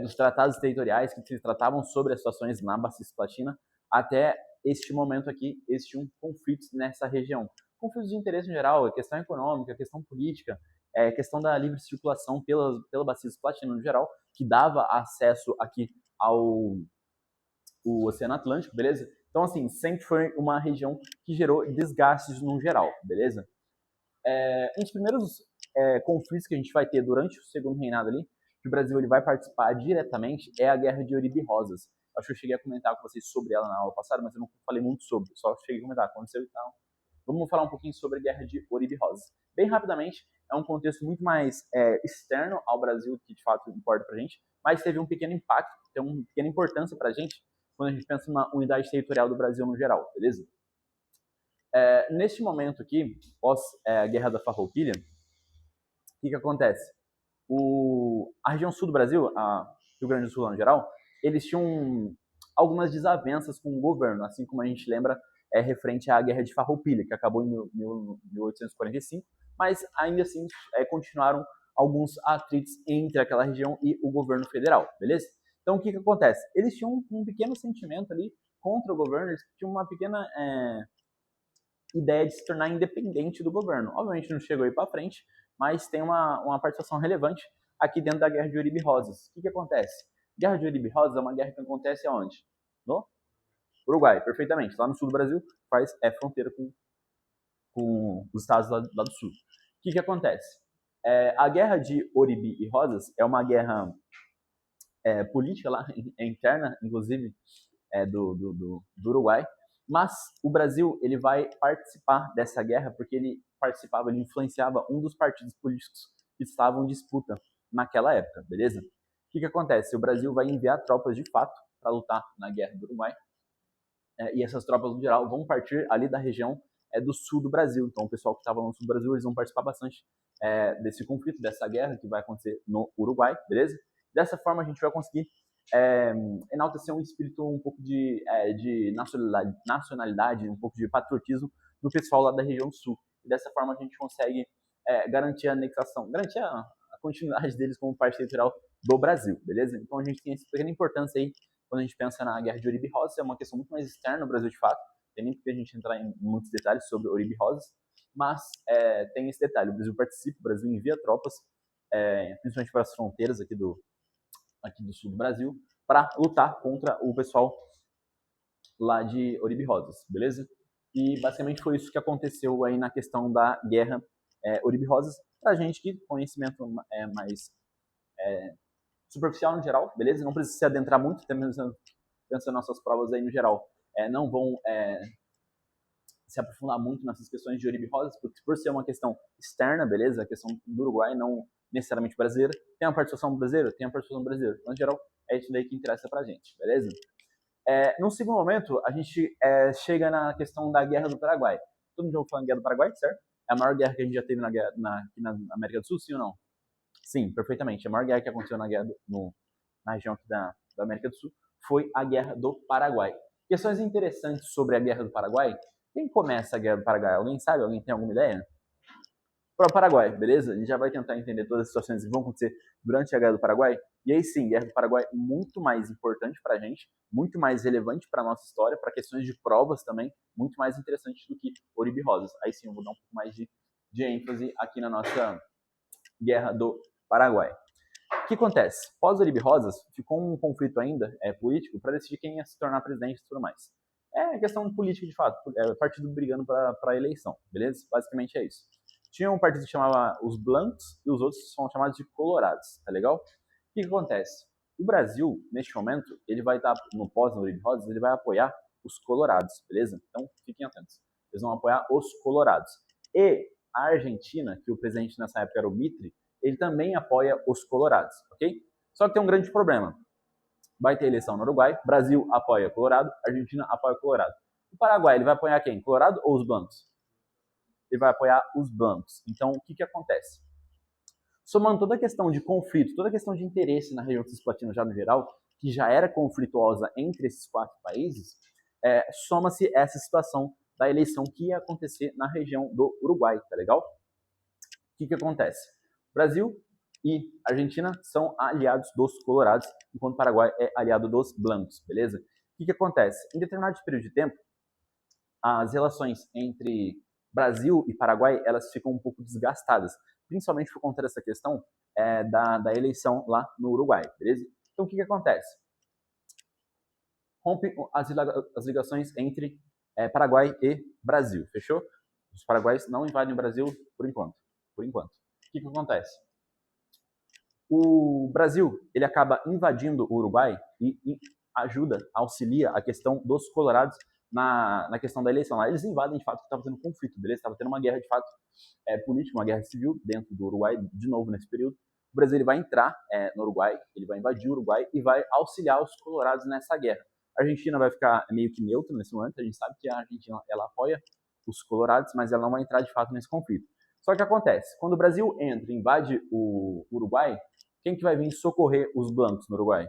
dos tratados territoriais que se tratavam sobre as situações na Bacia Cisplatina, até este momento aqui, existiam conflitos nessa região. Conflitos de interesse em geral, questão econômica, questão política, questão da livre circulação pela Bacia Cisplatina no geral, que dava acesso aqui ao Oceano Atlântico, beleza? Então, assim, sempre foi uma região que gerou desgastes no geral, beleza? Um dos primeiros conflitos que a gente vai ter durante o segundo reinado ali, que o Brasil ele vai participar diretamente, é a Guerra de Oribe Rosas. Acho que eu cheguei a comentar com vocês sobre ela na aula passada, mas eu não falei muito sobre, só cheguei a comentar, aconteceu e tal. Vamos falar um pouquinho sobre a Guerra de Oribe Rosas. Bem rapidamente, é um contexto muito mais externo ao Brasil, que de fato importa pra gente, mas teve um pequeno impacto, tem uma pequena importância pra gente, quando a gente pensa numa unidade territorial do Brasil no geral, beleza? Neste momento aqui, pós a Guerra da Farroupilha, o que acontece? A região sul do Brasil, a Rio Grande do Sul no geral, eles tinham algumas desavenças com o governo, assim como a gente lembra referente à Guerra de Farroupilha, que acabou em 1845, mas ainda assim continuaram alguns atritos entre aquela região e o governo federal, beleza? Então o que acontece? Eles tinham um pequeno sentimento ali contra o governo, eles tinham uma pequena ideia de se tornar independente do governo. Obviamente não chegou aí para frente, mas tem uma participação relevante aqui dentro da Guerra de Oribe Rosas. O que acontece? Guerra de Oribe Rosas é uma guerra que acontece aonde? No Uruguai, perfeitamente. Lá no sul do Brasil, faz fronteira com os estados lá do sul. O que acontece? A Guerra de Oribe e Rosas é uma guerra política lá, interna, inclusive, do Uruguai, mas o Brasil ele vai participar dessa guerra porque ele influenciava um dos partidos políticos que estavam em disputa naquela época, beleza? O que acontece? O Brasil vai enviar tropas de fato para lutar na guerra do Uruguai, e essas tropas no geral vão partir ali da região do sul do Brasil. Então o pessoal que estava no sul do Brasil eles vão participar bastante desse conflito, dessa guerra que vai acontecer no Uruguai, beleza? Dessa forma a gente vai conseguir enaltecer um espírito um pouco de nacionalidade, um pouco de patriotismo do pessoal lá da região sul. E dessa forma a gente consegue garantir a anexação, garantir a continuidade deles como parte territorial do Brasil, beleza? Então a gente tem essa pequena importância aí quando a gente pensa na Guerra de Oribe Rosas, é uma questão muito mais externa no Brasil de fato, tem nem porque a gente entrar em muitos detalhes sobre Oribe Rosas, mas tem esse detalhe, o Brasil participa, o Brasil envia tropas, principalmente para as fronteiras aqui do sul do Brasil, para lutar contra o pessoal lá de Oribe Rosas, beleza? E basicamente foi isso que aconteceu aí na questão da Guerra Oribe Rosas, pra gente que conhecimento mais superficial no geral, beleza? Não precisa se adentrar muito, pensando nas nossas provas aí no geral, não vão se aprofundar muito nessas questões de Oribe Rosas, porque por ser uma questão externa, beleza? A questão do Uruguai, não necessariamente brasileira, tem uma participação brasileira, mas no geral é isso daí que interessa pra gente, beleza? No segundo momento, a gente chega na questão da Guerra do Paraguai. Todo mundo já ouviu falar em Guerra do Paraguai, certo? É a maior guerra que a gente já teve aqui na América do Sul, sim ou não? Sim, perfeitamente. A maior guerra que aconteceu na região aqui da América do Sul foi a Guerra do Paraguai. Questões interessantes sobre a Guerra do Paraguai. Quem começa a Guerra do Paraguai? Alguém sabe? Alguém tem alguma ideia? Para o Paraguai, beleza? A gente já vai tentar entender todas as situações que vão acontecer durante a Guerra do Paraguai. E aí sim, a Guerra do Paraguai é muito mais importante para a gente, muito mais relevante para a nossa história, para questões de provas também, muito mais interessante do que Oribe Rosas. Aí sim, eu vou dar um pouco mais de ênfase aqui na nossa Guerra do Paraguai. O que acontece? Pós Oribe Rosas, ficou um conflito ainda político para decidir quem ia se tornar presidente e tudo mais. É questão política de fato, é partido brigando para a eleição, beleza? Basicamente é isso. Tinha um partido que chamava os Blancos e os outros são chamados de Colorados, tá legal? O que acontece? O Brasil, neste momento, ele vai estar, no pós-Oribe Rosas, ele vai apoiar os Colorados, beleza? Então, fiquem atentos. Eles vão apoiar os Colorados. E a Argentina, que o presidente nessa época era o Mitre, ele também apoia os Colorados, ok? Só que tem um grande problema. Vai ter eleição no Uruguai, Brasil apoia Colorado, Argentina apoia Colorado. O Paraguai, ele vai apoiar quem? Colorado ou os Blancos? Ele vai apoiar os Blancos. Então, o que acontece? Somando toda a questão de conflito, toda a questão de interesse na região cisplatina já no geral, que já era conflituosa entre esses 4 países, soma-se essa situação da eleição que ia acontecer na região do Uruguai, tá legal? O que acontece? Brasil e Argentina são aliados dos Colorados, enquanto o Paraguai é aliado dos Blancos, beleza? O que acontece? Em determinado período de tempo, as relações entre Brasil e Paraguai, elas ficam um pouco desgastadas, principalmente por conta dessa questão da eleição lá no Uruguai, beleza? Então, o que acontece? Rompe as ligações entre Paraguai e Brasil, fechou? Os paraguaios não invadem o Brasil por enquanto. O que acontece? O Brasil, ele acaba invadindo o Uruguai e ajuda, auxilia a questão dos Colorados na questão da eleição. Lá eles invadem, de fato, que estava tendo conflito, beleza? Estava tendo uma guerra, de fato, política, uma guerra civil dentro do Uruguai, de novo, nesse período. O Brasil ele vai entrar no Uruguai, ele vai invadir o Uruguai e vai auxiliar os Colorados nessa guerra. A Argentina vai ficar meio que neutra nesse momento, a gente sabe que a Argentina, ela apoia os Colorados, mas ela não vai entrar, de fato, nesse conflito. Só que acontece, quando o Brasil entra e invade o Uruguai, quem que vai vir socorrer os Blancos no Uruguai?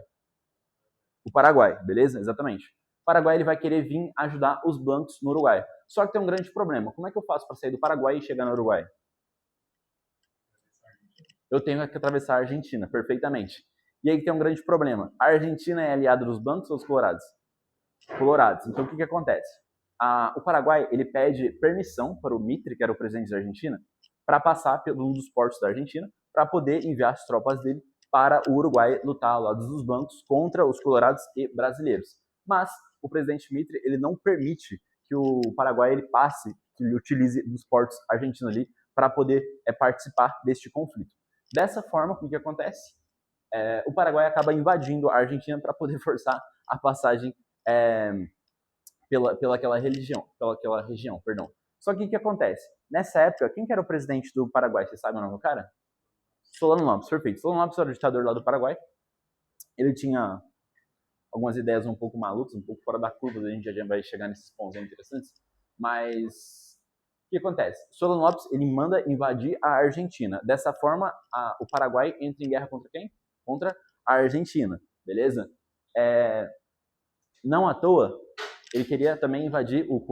O Paraguai, beleza? Exatamente. O Paraguai ele vai querer vir ajudar os Blancos no Uruguai. Só que tem um grande problema. Como é que eu faço para sair do Paraguai e chegar no Uruguai? Eu tenho que atravessar a Argentina, perfeitamente. E aí tem um grande problema. A Argentina é aliada dos Blancos ou dos Colorados? Colorados. Então o que acontece? O Paraguai ele pede permissão para o Mitre, que era o presidente da Argentina, para passar por um dos portos da Argentina, para poder enviar as tropas dele para o Uruguai lutar ao lado dos Blancos contra os Colorados e brasileiros. Mas o presidente Mitre ele não permite que o Paraguai ele passe, que ele utilize dos portos argentinos ali para poder participar deste conflito. Dessa forma, o que acontece? O Paraguai acaba invadindo a Argentina para poder forçar a passagem pela aquela região. Só que o que acontece? Nessa época, quem que era o presidente do Paraguai? Você sabe o nome do cara? Solano Lopes, perfeito. Solano Lopes era o ditador lá do Paraguai. Ele tinha algumas ideias um pouco malucas, um pouco fora da curva, a gente já vai chegar nesses pontos interessantes. Mas o que acontece? Solano Lopes ele manda invadir a Argentina. Dessa forma, o Paraguai entra em guerra contra quem? Contra a Argentina, beleza? Não à toa, ele queria também invadir o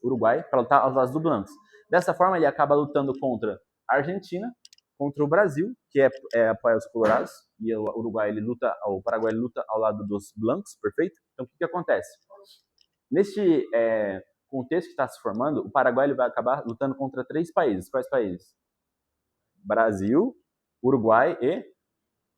Uruguai para lutar aos lados do Blancos. Dessa forma, ele acaba lutando contra a Argentina, contra o Brasil, que apoia os Colorados, e o Paraguai ele luta ao lado dos Blancos, perfeito? Então, o que acontece? Neste contexto que está se formando, o Paraguai ele vai acabar lutando contra 3 países. Quais países? Brasil, Uruguai e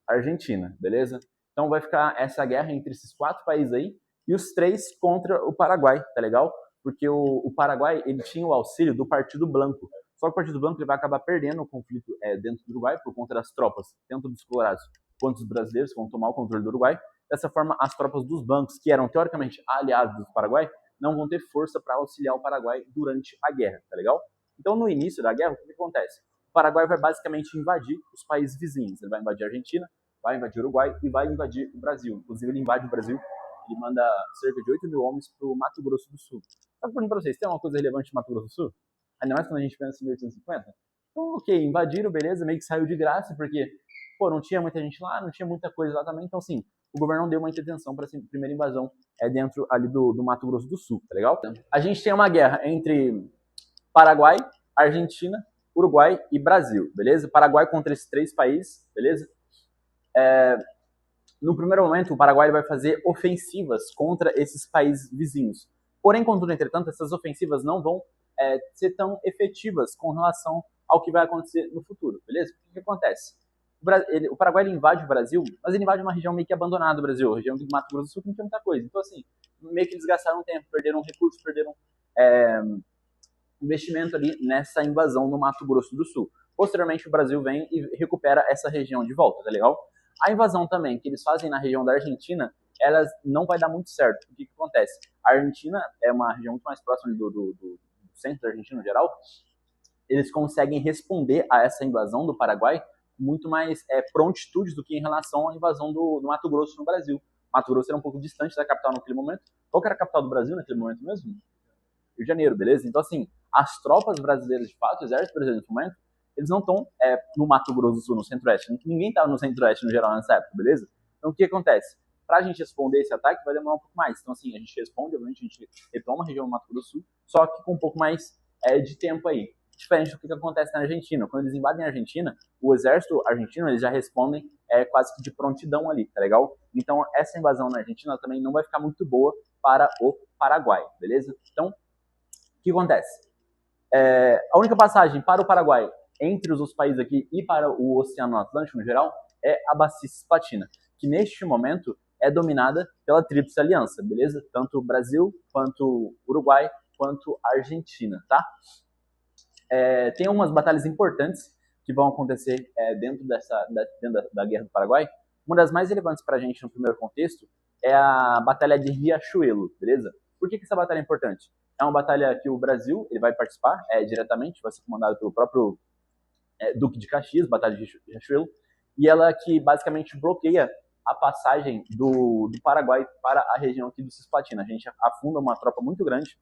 Argentina, beleza? Então vai ficar essa guerra entre esses 4 países aí, e os 3 contra o Paraguai, tá legal? Porque o Paraguai ele tinha o auxílio do Partido Blanco. Só que o Partido Blanco ele vai acabar perdendo o conflito dentro do Uruguai por conta das tropas, tanto dos Colorados quanto dos brasileiros, que vão tomar o controle do Uruguai. Dessa forma, as tropas dos Blancos, que eram teoricamente aliados do Paraguai, não vão ter força para auxiliar o Paraguai durante a guerra, tá legal? Então, no início da guerra, o que acontece? O Paraguai vai basicamente invadir os países vizinhos. Ele vai invadir a Argentina, vai invadir o Uruguai e vai invadir o Brasil. Inclusive, ele invade o Brasil, ele manda cerca de 8 mil homens para o Mato Grosso do Sul. Só que, para vocês, tem alguma coisa relevante no Mato Grosso do Sul? ainda mais quando a gente pensa em 1850. Então, ok, invadiram, beleza, meio que saiu de graça, porque, pô, não tinha muita gente lá, não tinha muita coisa lá também, então, assim, o governo não deu muita atenção para essa primeira invasão dentro ali do Mato Grosso do Sul, tá legal? A gente tem uma guerra entre Paraguai, Argentina, Uruguai e Brasil, beleza? Paraguai contra esses 3 países, beleza? No primeiro momento, o Paraguai vai fazer ofensivas contra esses países vizinhos. Porém, contudo, entretanto, essas ofensivas não vão ser tão efetivas com relação ao que vai acontecer no futuro, beleza? O que acontece? O Paraguai ele invade o Brasil, mas ele invade uma região meio que abandonada do Brasil, região do Mato Grosso do Sul, que não tinha muita coisa. Então, assim, meio que eles gastaram tempo, perderam recursos, perderam investimento ali nessa invasão no Mato Grosso do Sul. Posteriormente, o Brasil vem e recupera essa região de volta, tá legal? A invasão também que eles fazem na região da Argentina, ela não vai dar muito certo. O que acontece? A Argentina é uma região muito mais próxima do centro da Argentina no geral. Eles conseguem responder a essa invasão do Paraguai muito mais prontitude do que em relação à invasão do Mato Grosso no Brasil. Mato Grosso era um pouco distante da capital naquele momento. Qual que era a capital do Brasil naquele momento mesmo? Rio de Janeiro, beleza? Então, assim, as tropas brasileiras, de fato, o exército brasileiro nesse momento, eles não estão no Mato Grosso do Sul, no Centro-Oeste. Ninguém estava no Centro-Oeste, no geral, nessa época, beleza? Então, o que acontece? Para a gente responder esse ataque, vai demorar um pouco mais. Então, assim, a gente responde, obviamente, a gente retoma a região do Mato Grosso do Sul, só que com um pouco mais de tempo aí. Diferente do que acontece na Argentina. Quando eles invadem a Argentina, o exército argentino, eles já respondem quase que de prontidão ali, tá legal? Então, essa invasão na Argentina também não vai ficar muito boa para o Paraguai, beleza? Então, o que acontece? A única passagem para o Paraguai entre os outros países aqui e para o Oceano Atlântico no geral é a Bacia Cisplatina, que neste momento é dominada pela Tríplice Aliança, beleza? Tanto o Brasil, quanto o Uruguai, quanto a Argentina, tá? Tem umas batalhas importantes que vão acontecer dentro da Guerra do Paraguai. Uma das mais relevantes para a gente no primeiro contexto é a Batalha de Riachuelo, beleza? Por que essa batalha é importante? É uma batalha que o Brasil ele vai participar diretamente, vai ser comandado pelo próprio Duque de Caxias, Batalha de Riachuelo, e ela que basicamente bloqueia a passagem do Paraguai para a região aqui do Cisplatina. A gente afunda uma tropa muito grande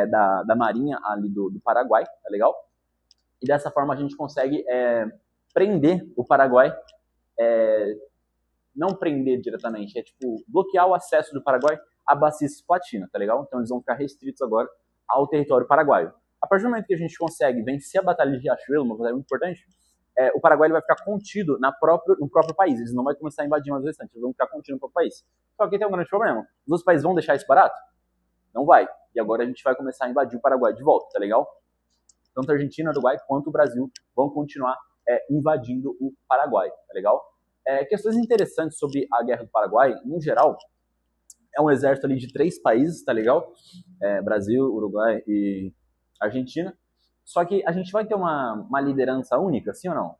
da marinha ali do Paraguai, tá legal? E dessa forma a gente consegue prender o Paraguai, não prender diretamente, tipo bloquear o acesso do Paraguai à Bacia Cisplatina, tá legal? Então eles vão ficar restritos agora ao território paraguaio. A partir do momento que a gente consegue vencer a Batalha de Riachuelo, uma batalha muito importante, o Paraguai ele vai ficar contido no próprio país. Eles não vão começar a invadir mais restantes, eles vão ficar contidos no próprio país. Só que tem um grande problema. Os outros países vão deixar isso barato? Não vai. E agora a gente vai começar a invadir o Paraguai de volta, tá legal? Tanto a Argentina, o Uruguai, quanto o Brasil vão continuar invadindo o Paraguai, tá legal? Questões interessantes sobre a Guerra do Paraguai, no geral, é um exército ali de 3 países, tá legal? Brasil, Uruguai e Argentina. Só que a gente vai ter uma liderança única, sim ou não?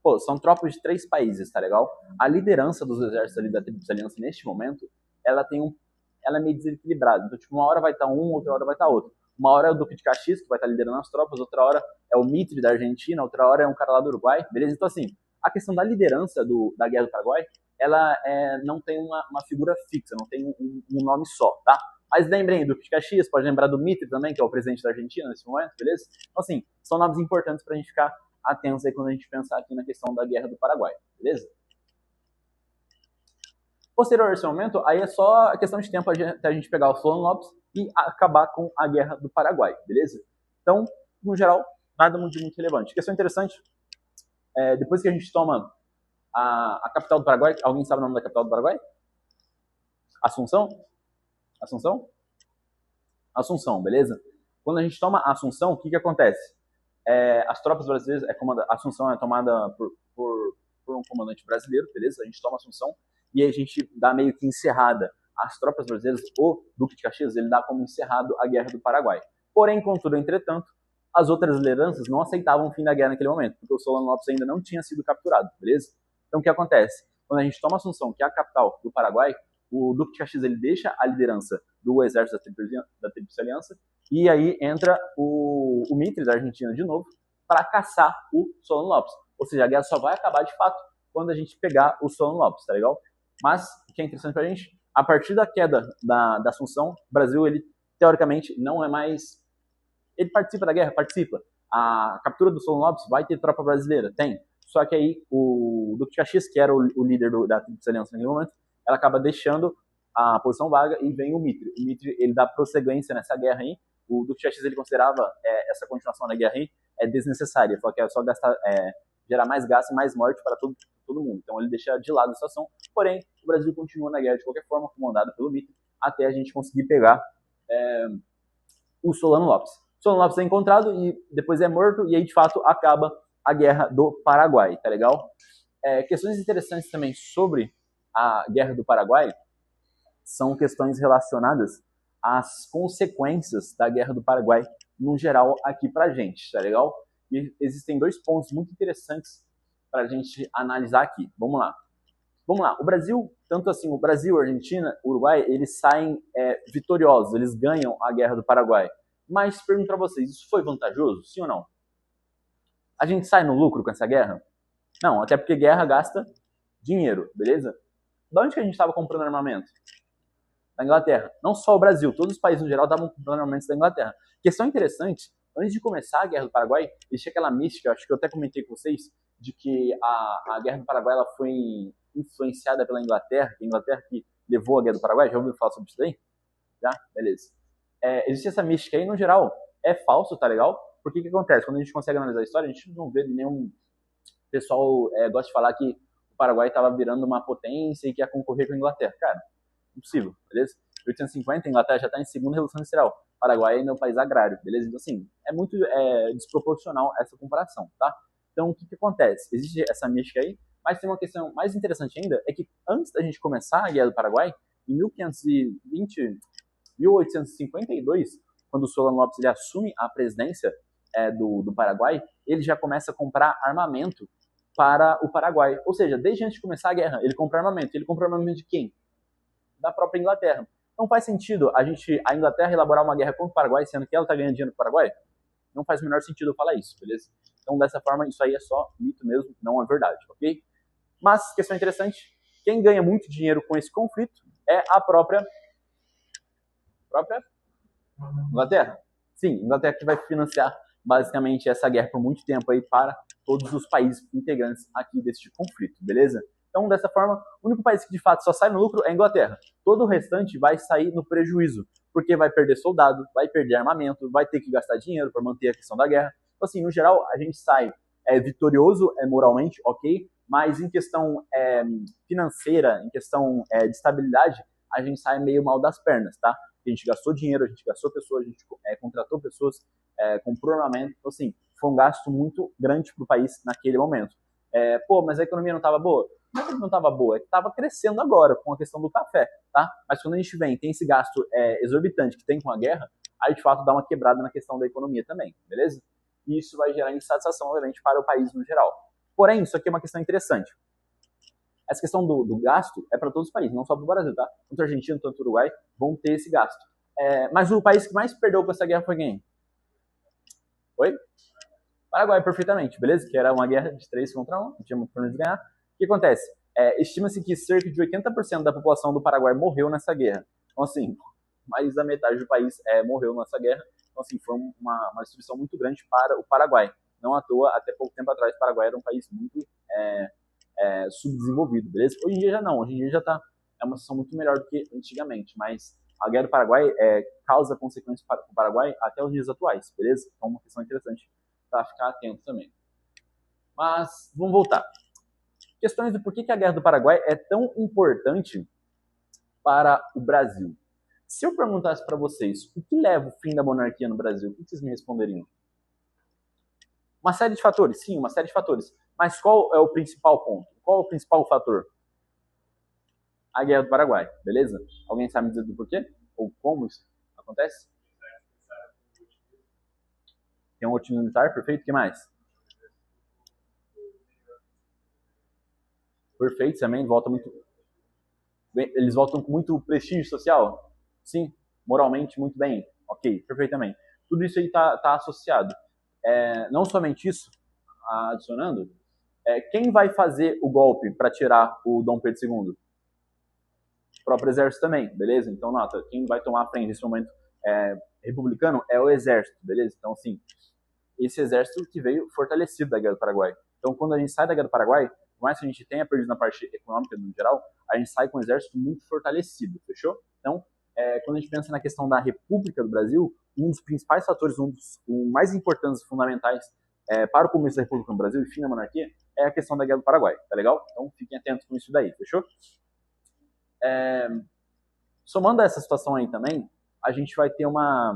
Pô, são tropas de 3 países, tá legal? A liderança dos exércitos ali da Tríplice Aliança, neste momento, ela é meio desequilibrada. Então, tipo, uma hora vai estar um, outra hora vai estar outro. Uma hora é o Duque de Caxias, que vai estar liderando as tropas, outra hora é o Mitre da Argentina, outra hora é um cara lá do Uruguai, beleza? Então, assim, a questão da liderança da Guerra do Paraguai, ela não tem uma figura fixa, não tem um nome só, tá? Mas lembrem do Duque de Caxias, pode lembrar do Mitre também, que é o presidente da Argentina nesse momento, beleza? Então, assim, são nomes importantes pra gente ficar atentos aí quando a gente pensar aqui na questão da Guerra do Paraguai, beleza? Posterior a esse momento, aí é só a questão de tempo até a gente pegar o Solano Lopes e acabar com a Guerra do Paraguai, beleza? Então, no geral, nada de muito relevante. Questão interessante, depois que a gente toma a capital do Paraguai, alguém sabe o nome da capital do Paraguai? Assunção? Assunção, beleza? Quando a gente toma Assunção, o que acontece? As tropas brasileiras, Assunção é tomada por um comandante brasileiro, beleza? A gente toma Assunção e a gente dá meio que encerrada as tropas brasileiras. O Duque de Caxias, ele dá como encerrado a Guerra do Paraguai. Porém, contudo, entretanto, as outras lideranças não aceitavam o fim da guerra naquele momento, porque o Solano Lopes ainda não tinha sido capturado, beleza? Então, o que acontece? Quando a gente toma Assunção, que é a capital do Paraguai, o Duque de Caxias ele deixa a liderança do exército da Tríplice Aliança e aí entra o Mitre da Argentina de novo para caçar o Solano Lopes. Ou seja, a guerra só vai acabar de fato quando a gente pegar o Solano Lopes, tá legal? Mas o que é interessante pra gente, a partir da queda da Assunção, o Brasil, ele teoricamente não é mais Ele participa da guerra? Participa. A captura do Solon Lopes vai ter tropa brasileira? Tem. Só que aí o Duque de Caxias, que era o líder da Tríplice Aliança naquele momento, ela acaba deixando a posição vaga e vem o Mitre. O Mitre, ele dá prosseguência nessa guerra aí. O Duque de Caxias, ele considerava essa continuação da guerra aí desnecessária. Ele falou que era só gerar mais gasto e mais morte para todo mundo. Então ele deixa de lado a situação. Porém, o Brasil continua na guerra de qualquer forma, comandado pelo Mitre, até a gente conseguir pegar o Solano Lopes. Solano Lopes é encontrado e depois é morto, e aí de fato acaba a Guerra do Paraguai, tá legal? Questões interessantes também sobre a Guerra do Paraguai são questões relacionadas às consequências da Guerra do Paraguai no geral aqui pra gente, tá legal? E existem dois pontos muito interessantes pra gente analisar aqui. Vamos lá. O Brasil, tanto assim, o Brasil, a Argentina, o Uruguai, eles saem vitoriosos, eles ganham a Guerra do Paraguai. Mas, pergunto pra vocês, isso foi vantajoso, sim ou não? A gente sai no lucro com essa guerra? Não, até porque guerra gasta dinheiro, beleza? De onde que a gente estava comprando armamento? Da Inglaterra. Não só o Brasil, todos os países no geral estavam comprando armamentos da Inglaterra. Questão interessante, antes de começar a Guerra do Paraguai, existia aquela mística, acho que eu até comentei com vocês, de que a Guerra do Paraguai ela foi influenciada pela Inglaterra, que a Inglaterra que levou a Guerra do Paraguai. Já ouviu falar sobre isso daí? Já? Beleza. Existe essa mística aí, no geral, é falso, tá legal? Porque o que acontece? Quando a gente consegue analisar a história, a gente não vê nenhum pessoal gosta de falar que o Paraguai estava virando uma potência e que ia concorrer com a Inglaterra. Cara, impossível, beleza? Em 1850, a Inglaterra já está em segunda revolução industrial. O Paraguai ainda é um país agrário, beleza? Então, assim, é muito desproporcional essa comparação, tá? Então, o que acontece? Existe essa mística aí, mas tem uma questão mais interessante ainda, é que antes da gente começar a Guerra do Paraguai, em 1852, quando o Solano Lopes ele assume a presidência do Paraguai, ele já começa a comprar armamento para o Paraguai. Ou seja, desde antes de começar a guerra, ele compra armamento. Ele compra armamento de quem? Da própria Inglaterra. Não faz sentido a Inglaterra elaborar uma guerra contra o Paraguai, sendo que ela está ganhando dinheiro no Paraguai? Não faz o menor sentido eu falar isso, beleza? Então, dessa forma, isso aí é só mito mesmo, não é verdade, ok? Mas, questão interessante, quem ganha muito dinheiro com esse conflito é a própria Inglaterra. Sim, Inglaterra que vai financiar basicamente essa guerra por muito tempo aí para todos os países integrantes aqui deste conflito, beleza? Então, dessa forma, o único país que de fato só sai no lucro é a Inglaterra. Todo o restante vai sair no prejuízo, porque vai perder soldado, vai perder armamento, vai ter que gastar dinheiro para manter a questão da guerra. Então, assim, no geral, a gente sai vitorioso moralmente, ok? Mas em questão financeira, em questão de estabilidade, a gente sai meio mal das pernas, tá? A gente gastou dinheiro, a gente gastou pessoas, a gente contratou pessoas, comprou armamento. Então, assim, foi um gasto muito grande para o país naquele momento. Mas a economia não estava boa? Não é que não estava boa, é que estava crescendo agora com a questão do café, tá? Mas quando a gente tem esse gasto exorbitante que tem com a guerra, aí de fato dá uma quebrada na questão da economia também, beleza? E isso vai gerar insatisfação, obviamente, para o país no geral. Porém, isso aqui é uma questão interessante. Essa questão do gasto é para todos os países, não só para o Brasil, tá? Tanto a Argentina, tanto o Uruguai vão ter esse gasto. Mas o país que mais perdeu com essa guerra foi quem? Oi? Paraguai, perfeitamente, beleza? Que era uma guerra de 3 contra 1, não tinha muito problema de ganhar. O que acontece? Estima-se que cerca de 80% da população do Paraguai morreu nessa guerra. Então, assim, mais da metade do país morreu nessa guerra. Então, assim, foi uma destruição muito grande para o Paraguai. Não à toa, até pouco tempo atrás, o Paraguai era um país muito subdesenvolvido, beleza? Hoje em dia já não, hoje em dia já está uma situação muito melhor do que antigamente, mas a guerra do Paraguai causa consequências para o Paraguai até os dias atuais, beleza? Então, uma questão interessante para ficar atento também. Mas, vamos voltar. Questões do porquê que a Guerra do Paraguai é tão importante para o Brasil. Se eu perguntasse para vocês o que leva o fim da monarquia no Brasil, o que vocês me responderiam? Uma série de fatores, sim, uma série de fatores. Mas qual é o principal ponto? Qual é o principal fator? A Guerra do Paraguai, beleza? Alguém sabe me dizer do porquê? Ou como isso acontece? Tem um otimismo militar, perfeito. O que mais? Perfeito também, eles voltam com muito prestígio social? Sim, moralmente muito bem, ok, perfeitamente. Tudo isso aí está associado. Não somente isso, adicionando, quem vai fazer o golpe para tirar o Dom Pedro II? O próprio exército também, beleza? Então, nota, quem vai tomar a frente nesse momento republicano é o exército, beleza? Então, assim, esse exército que veio fortalecido da Guerra do Paraguai. Então, quando a gente sai da Guerra do Paraguai, por mais que a gente tenha perdido na parte econômica no geral, a gente sai com um exército muito fortalecido, fechou? Então, quando a gente pensa na questão da República do Brasil, um dos principais fatores, um dos mais importantes e fundamentais para o começo da República no Brasil e fim da monarquia é a questão da Guerra do Paraguai, tá legal? Então, fiquem atentos com isso daí, fechou? Somando a essa situação aí também, a gente vai ter uma...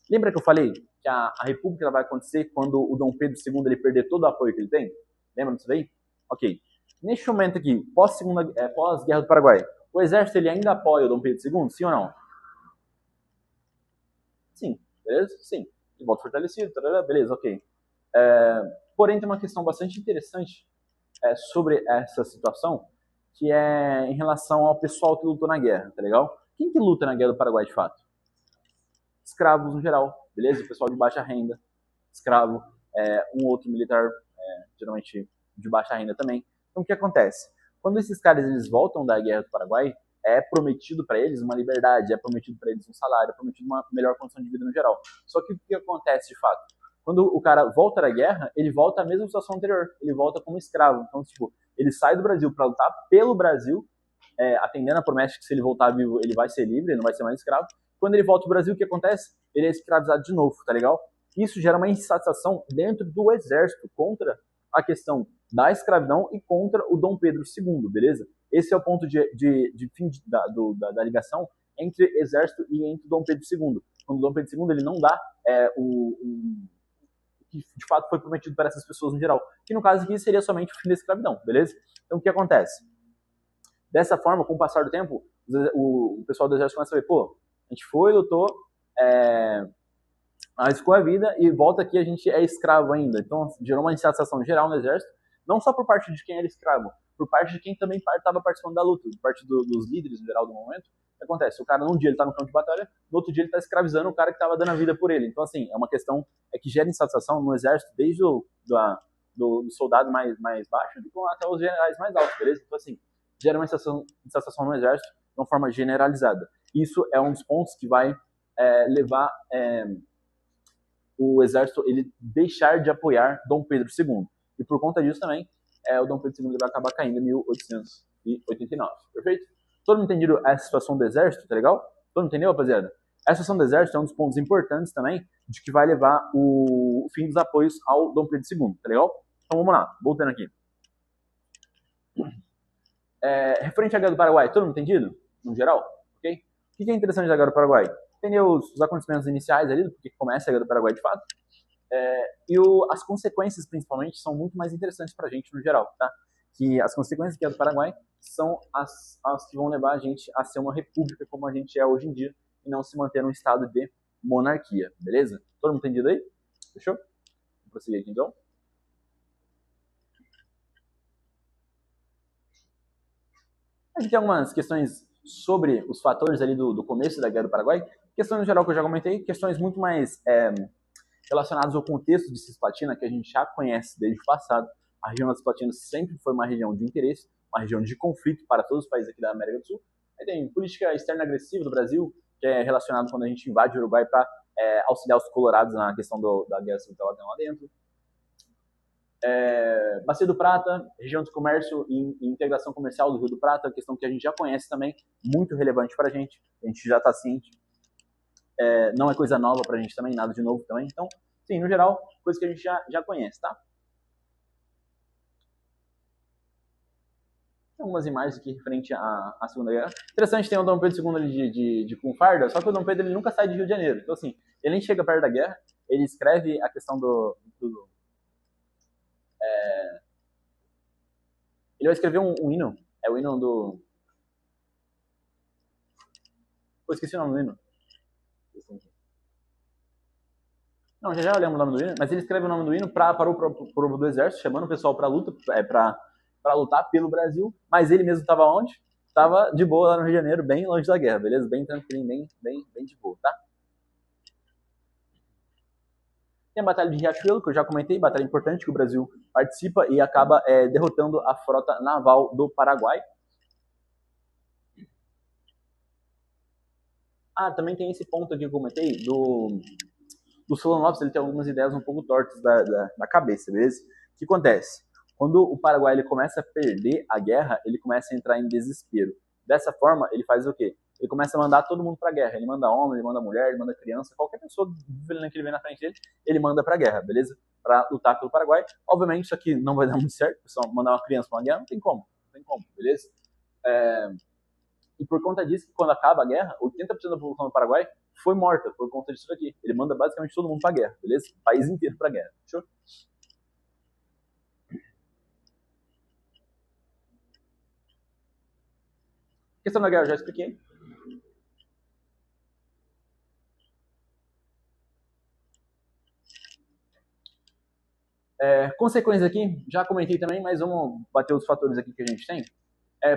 Lembra que eu falei que a República vai acontecer quando o Dom Pedro II ele perder todo o apoio que ele tem? Lembra disso daí? Ok. Neste momento aqui, pós-Guerra do Paraguai, o exército ele ainda apoia o Dom Pedro II, sim ou não? Sim, beleza? Sim. Ele volta fortalecido, beleza, ok. Porém, tem uma questão bastante interessante sobre essa situação, que é em relação ao pessoal que lutou na guerra, tá legal? Quem que luta na Guerra do Paraguai de fato? Escravos no geral, beleza? O pessoal de baixa renda, escravo, um outro militar, geralmente de baixa renda também. Então, o que acontece? Quando esses caras eles voltam da Guerra do Paraguai, é prometido para eles uma liberdade, é prometido para eles um salário, é prometido uma melhor condição de vida no geral. Só que o que acontece de fato? Quando o cara volta da guerra, ele volta à mesma situação anterior, ele volta como escravo. Então, tipo, ele sai do Brasil para lutar pelo Brasil, atendendo a promessa que se ele voltar vivo, ele vai ser livre, ele não vai ser mais escravo. Quando ele volta ao Brasil, o que acontece? Ele é escravizado de novo, tá legal? Isso gera uma insatisfação dentro do exército contra a questão da escravidão e contra o Dom Pedro II, beleza? Esse é o ponto de fim da ligação entre exército e entre Dom Pedro II. Quando o Dom Pedro II ele não dá o que de fato foi prometido para essas pessoas no geral, que no caso aqui seria somente o fim da escravidão, beleza? Então o que acontece? Dessa forma, com o passar do tempo, o pessoal do exército começa a ver, pô, a gente foi, lutou, arriscou a vida e volta aqui a gente é escravo ainda. Então gerou uma insatisfação geral no exército, não só por parte de quem era escravo, por parte de quem também estava participando da luta, por parte dos líderes no geral do momento. O que acontece? O cara num dia ele tá no campo de batalha, no outro dia ele tá escravizando o cara que tava dando a vida por ele. Então assim, é uma questão que gera insatisfação no exército, desde do soldado mais baixo até os generais mais altos, beleza? Então assim, gera uma insatisfação no exército de uma forma generalizada. Isso é um dos pontos que vai levar o exército ele deixar de apoiar Dom Pedro II. E por conta disso também, o Dom Pedro II vai acabar caindo em 1889. Perfeito? Todo mundo entendeu essa situação do exército, tá legal? Todo mundo entendeu, rapaziada? Essa situação do exército é um dos pontos importantes também de que vai levar o fim dos apoios ao Dom Pedro II, tá legal? Então vamos lá, voltando aqui. Referente à Guerra do Paraguai, todo mundo entendido? No geral? Ok? O que é interessante da Guerra do Paraguai? Entender os acontecimentos iniciais ali, do que começa a Guerra do Paraguai de fato. E as consequências, principalmente, são muito mais interessantes pra gente no geral, tá? Que as consequências da Guerra do Paraguai são as que vão levar a gente a ser uma república como a gente é hoje em dia e não se manter num estado de monarquia, beleza? Todo mundo entendido aí? Fechou? Vamos prosseguir aqui então. Aqui tem algumas questões sobre os fatores ali do começo da Guerra do Paraguai. Questões no geral que eu já comentei, questões muito mais relacionadas ao contexto de Cisplatina, que a gente já conhece desde o passado. A região da Cisplatina sempre foi uma região de interesse, uma região de conflito para todos os países aqui da América do Sul. Aí tem política externa agressiva do Brasil, que é relacionado quando a gente invade o Uruguai para auxiliar os colorados na questão da guerra civil que ela tem lá dentro. Bacia do Prata, região de comércio e integração comercial do Rio do Prata, questão que a gente já conhece também, muito relevante para a gente já está ciente. Não é coisa nova para a gente também, nada de novo também. Então, sim, no geral, coisa que a gente já conhece, tá? Tem algumas imagens aqui referente à Segunda Guerra. Interessante, tem o Dom Pedro II ali de com farda, só que o Dom Pedro ele nunca sai de Rio de Janeiro. Então, assim, ele nem chega perto da guerra, ele escreve a questão ele vai escrever um hino, o hino do... Pô, esqueci o nome do hino. Não, já lembro o nome do hino, mas ele escreve o nome do hino para o do exército, chamando o pessoal para luta, para lutar pelo Brasil, mas ele mesmo estava onde? Estava de boa lá no Rio de Janeiro, bem longe da guerra, beleza? Bem tranquilo, bem de boa, tá? Tem a Batalha de Riachuelo, que eu já comentei, batalha importante que o Brasil participa e acaba derrotando a frota naval do Paraguai. Ah, também tem esse ponto aqui que eu comentei do Solon Lopes, ele tem algumas ideias um pouco tortas da cabeça, beleza? O que acontece? Quando o Paraguai ele começa a perder a guerra, ele começa a entrar em desespero. Dessa forma, ele faz o quê? Ele começa a mandar todo mundo para a guerra. Ele manda homem, ele manda mulher, ele manda criança, qualquer pessoa que ele vê na frente dele, ele manda para a guerra, beleza? Para lutar pelo Paraguai. Obviamente, isso aqui não vai dar muito certo. Só mandar uma criança para uma guerra não tem como, beleza? E por conta disso, quando acaba a guerra, 80% da população do Paraguai foi morta por conta disso aqui. Ele manda basicamente todo mundo para a guerra, beleza? O país inteiro para a guerra. Fechou? Questão da guerra eu já expliquei. Consequências aqui, já comentei também, mas vamos bater os fatores aqui que a gente tem.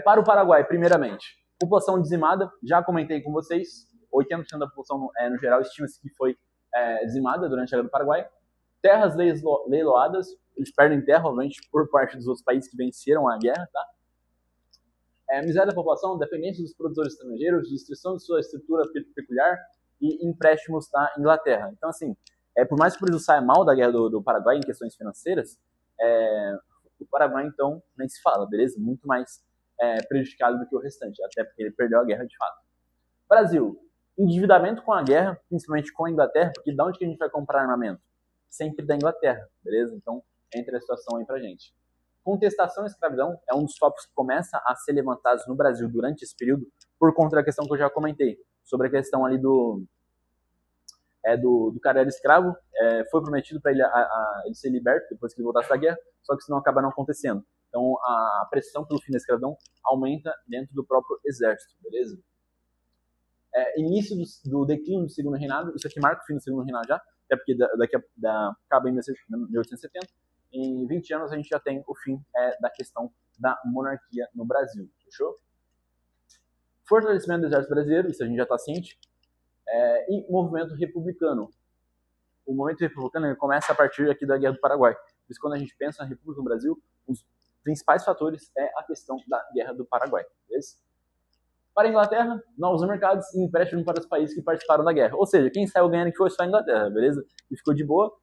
Para o Paraguai, primeiramente, população dizimada, já comentei com vocês, 80% da população no geral estima-se que foi dizimada durante a Guerra do Paraguai. Terras leiloadas, eles perdem terra, obviamente, por parte dos outros países que venceram a guerra, tá? Miséria da população, dependência dos produtores estrangeiros, destruição de sua estrutura peculiar e empréstimos da Inglaterra. Então, assim, por mais que o Brasil saia mal da guerra do Paraguai em questões financeiras, o Paraguai, então, nem se fala, beleza? Muito mais prejudicado do que o restante, até porque ele perdeu a guerra de fato. Brasil, endividamento com a guerra, principalmente com a Inglaterra, porque de onde que a gente vai comprar armamento? Sempre da Inglaterra, beleza? Então, entra a situação aí pra gente. Contestação à escravidão é um dos tópicos que começa a ser levantados no Brasil durante esse período, por conta da questão que eu já comentei, sobre a questão ali do cara era escravo, foi prometido para ele ser liberto depois que ele voltasse da guerra, só que isso não acaba não acontecendo. Então a pressão pelo fim da escravidão aumenta dentro do próprio exército, beleza? Início do declínio do segundo reinado, isso aqui marca o fim do segundo reinado já, até porque acaba em 1870, em 20 anos a gente já tem o fim da questão da monarquia no Brasil, fechou? Fortalecimento do exército brasileiro, isso a gente já está ciente, e movimento republicano. O movimento republicano ele começa a partir aqui da Guerra do Paraguai. Por isso, quando a gente pensa na República no Brasil, os principais fatores é a questão da Guerra do Paraguai. Beleza? Para a Inglaterra, novos mercados e empréstimos para os países que participaram da guerra. Ou seja, quem saiu ganhando foi só a Inglaterra, beleza? E ficou de boa,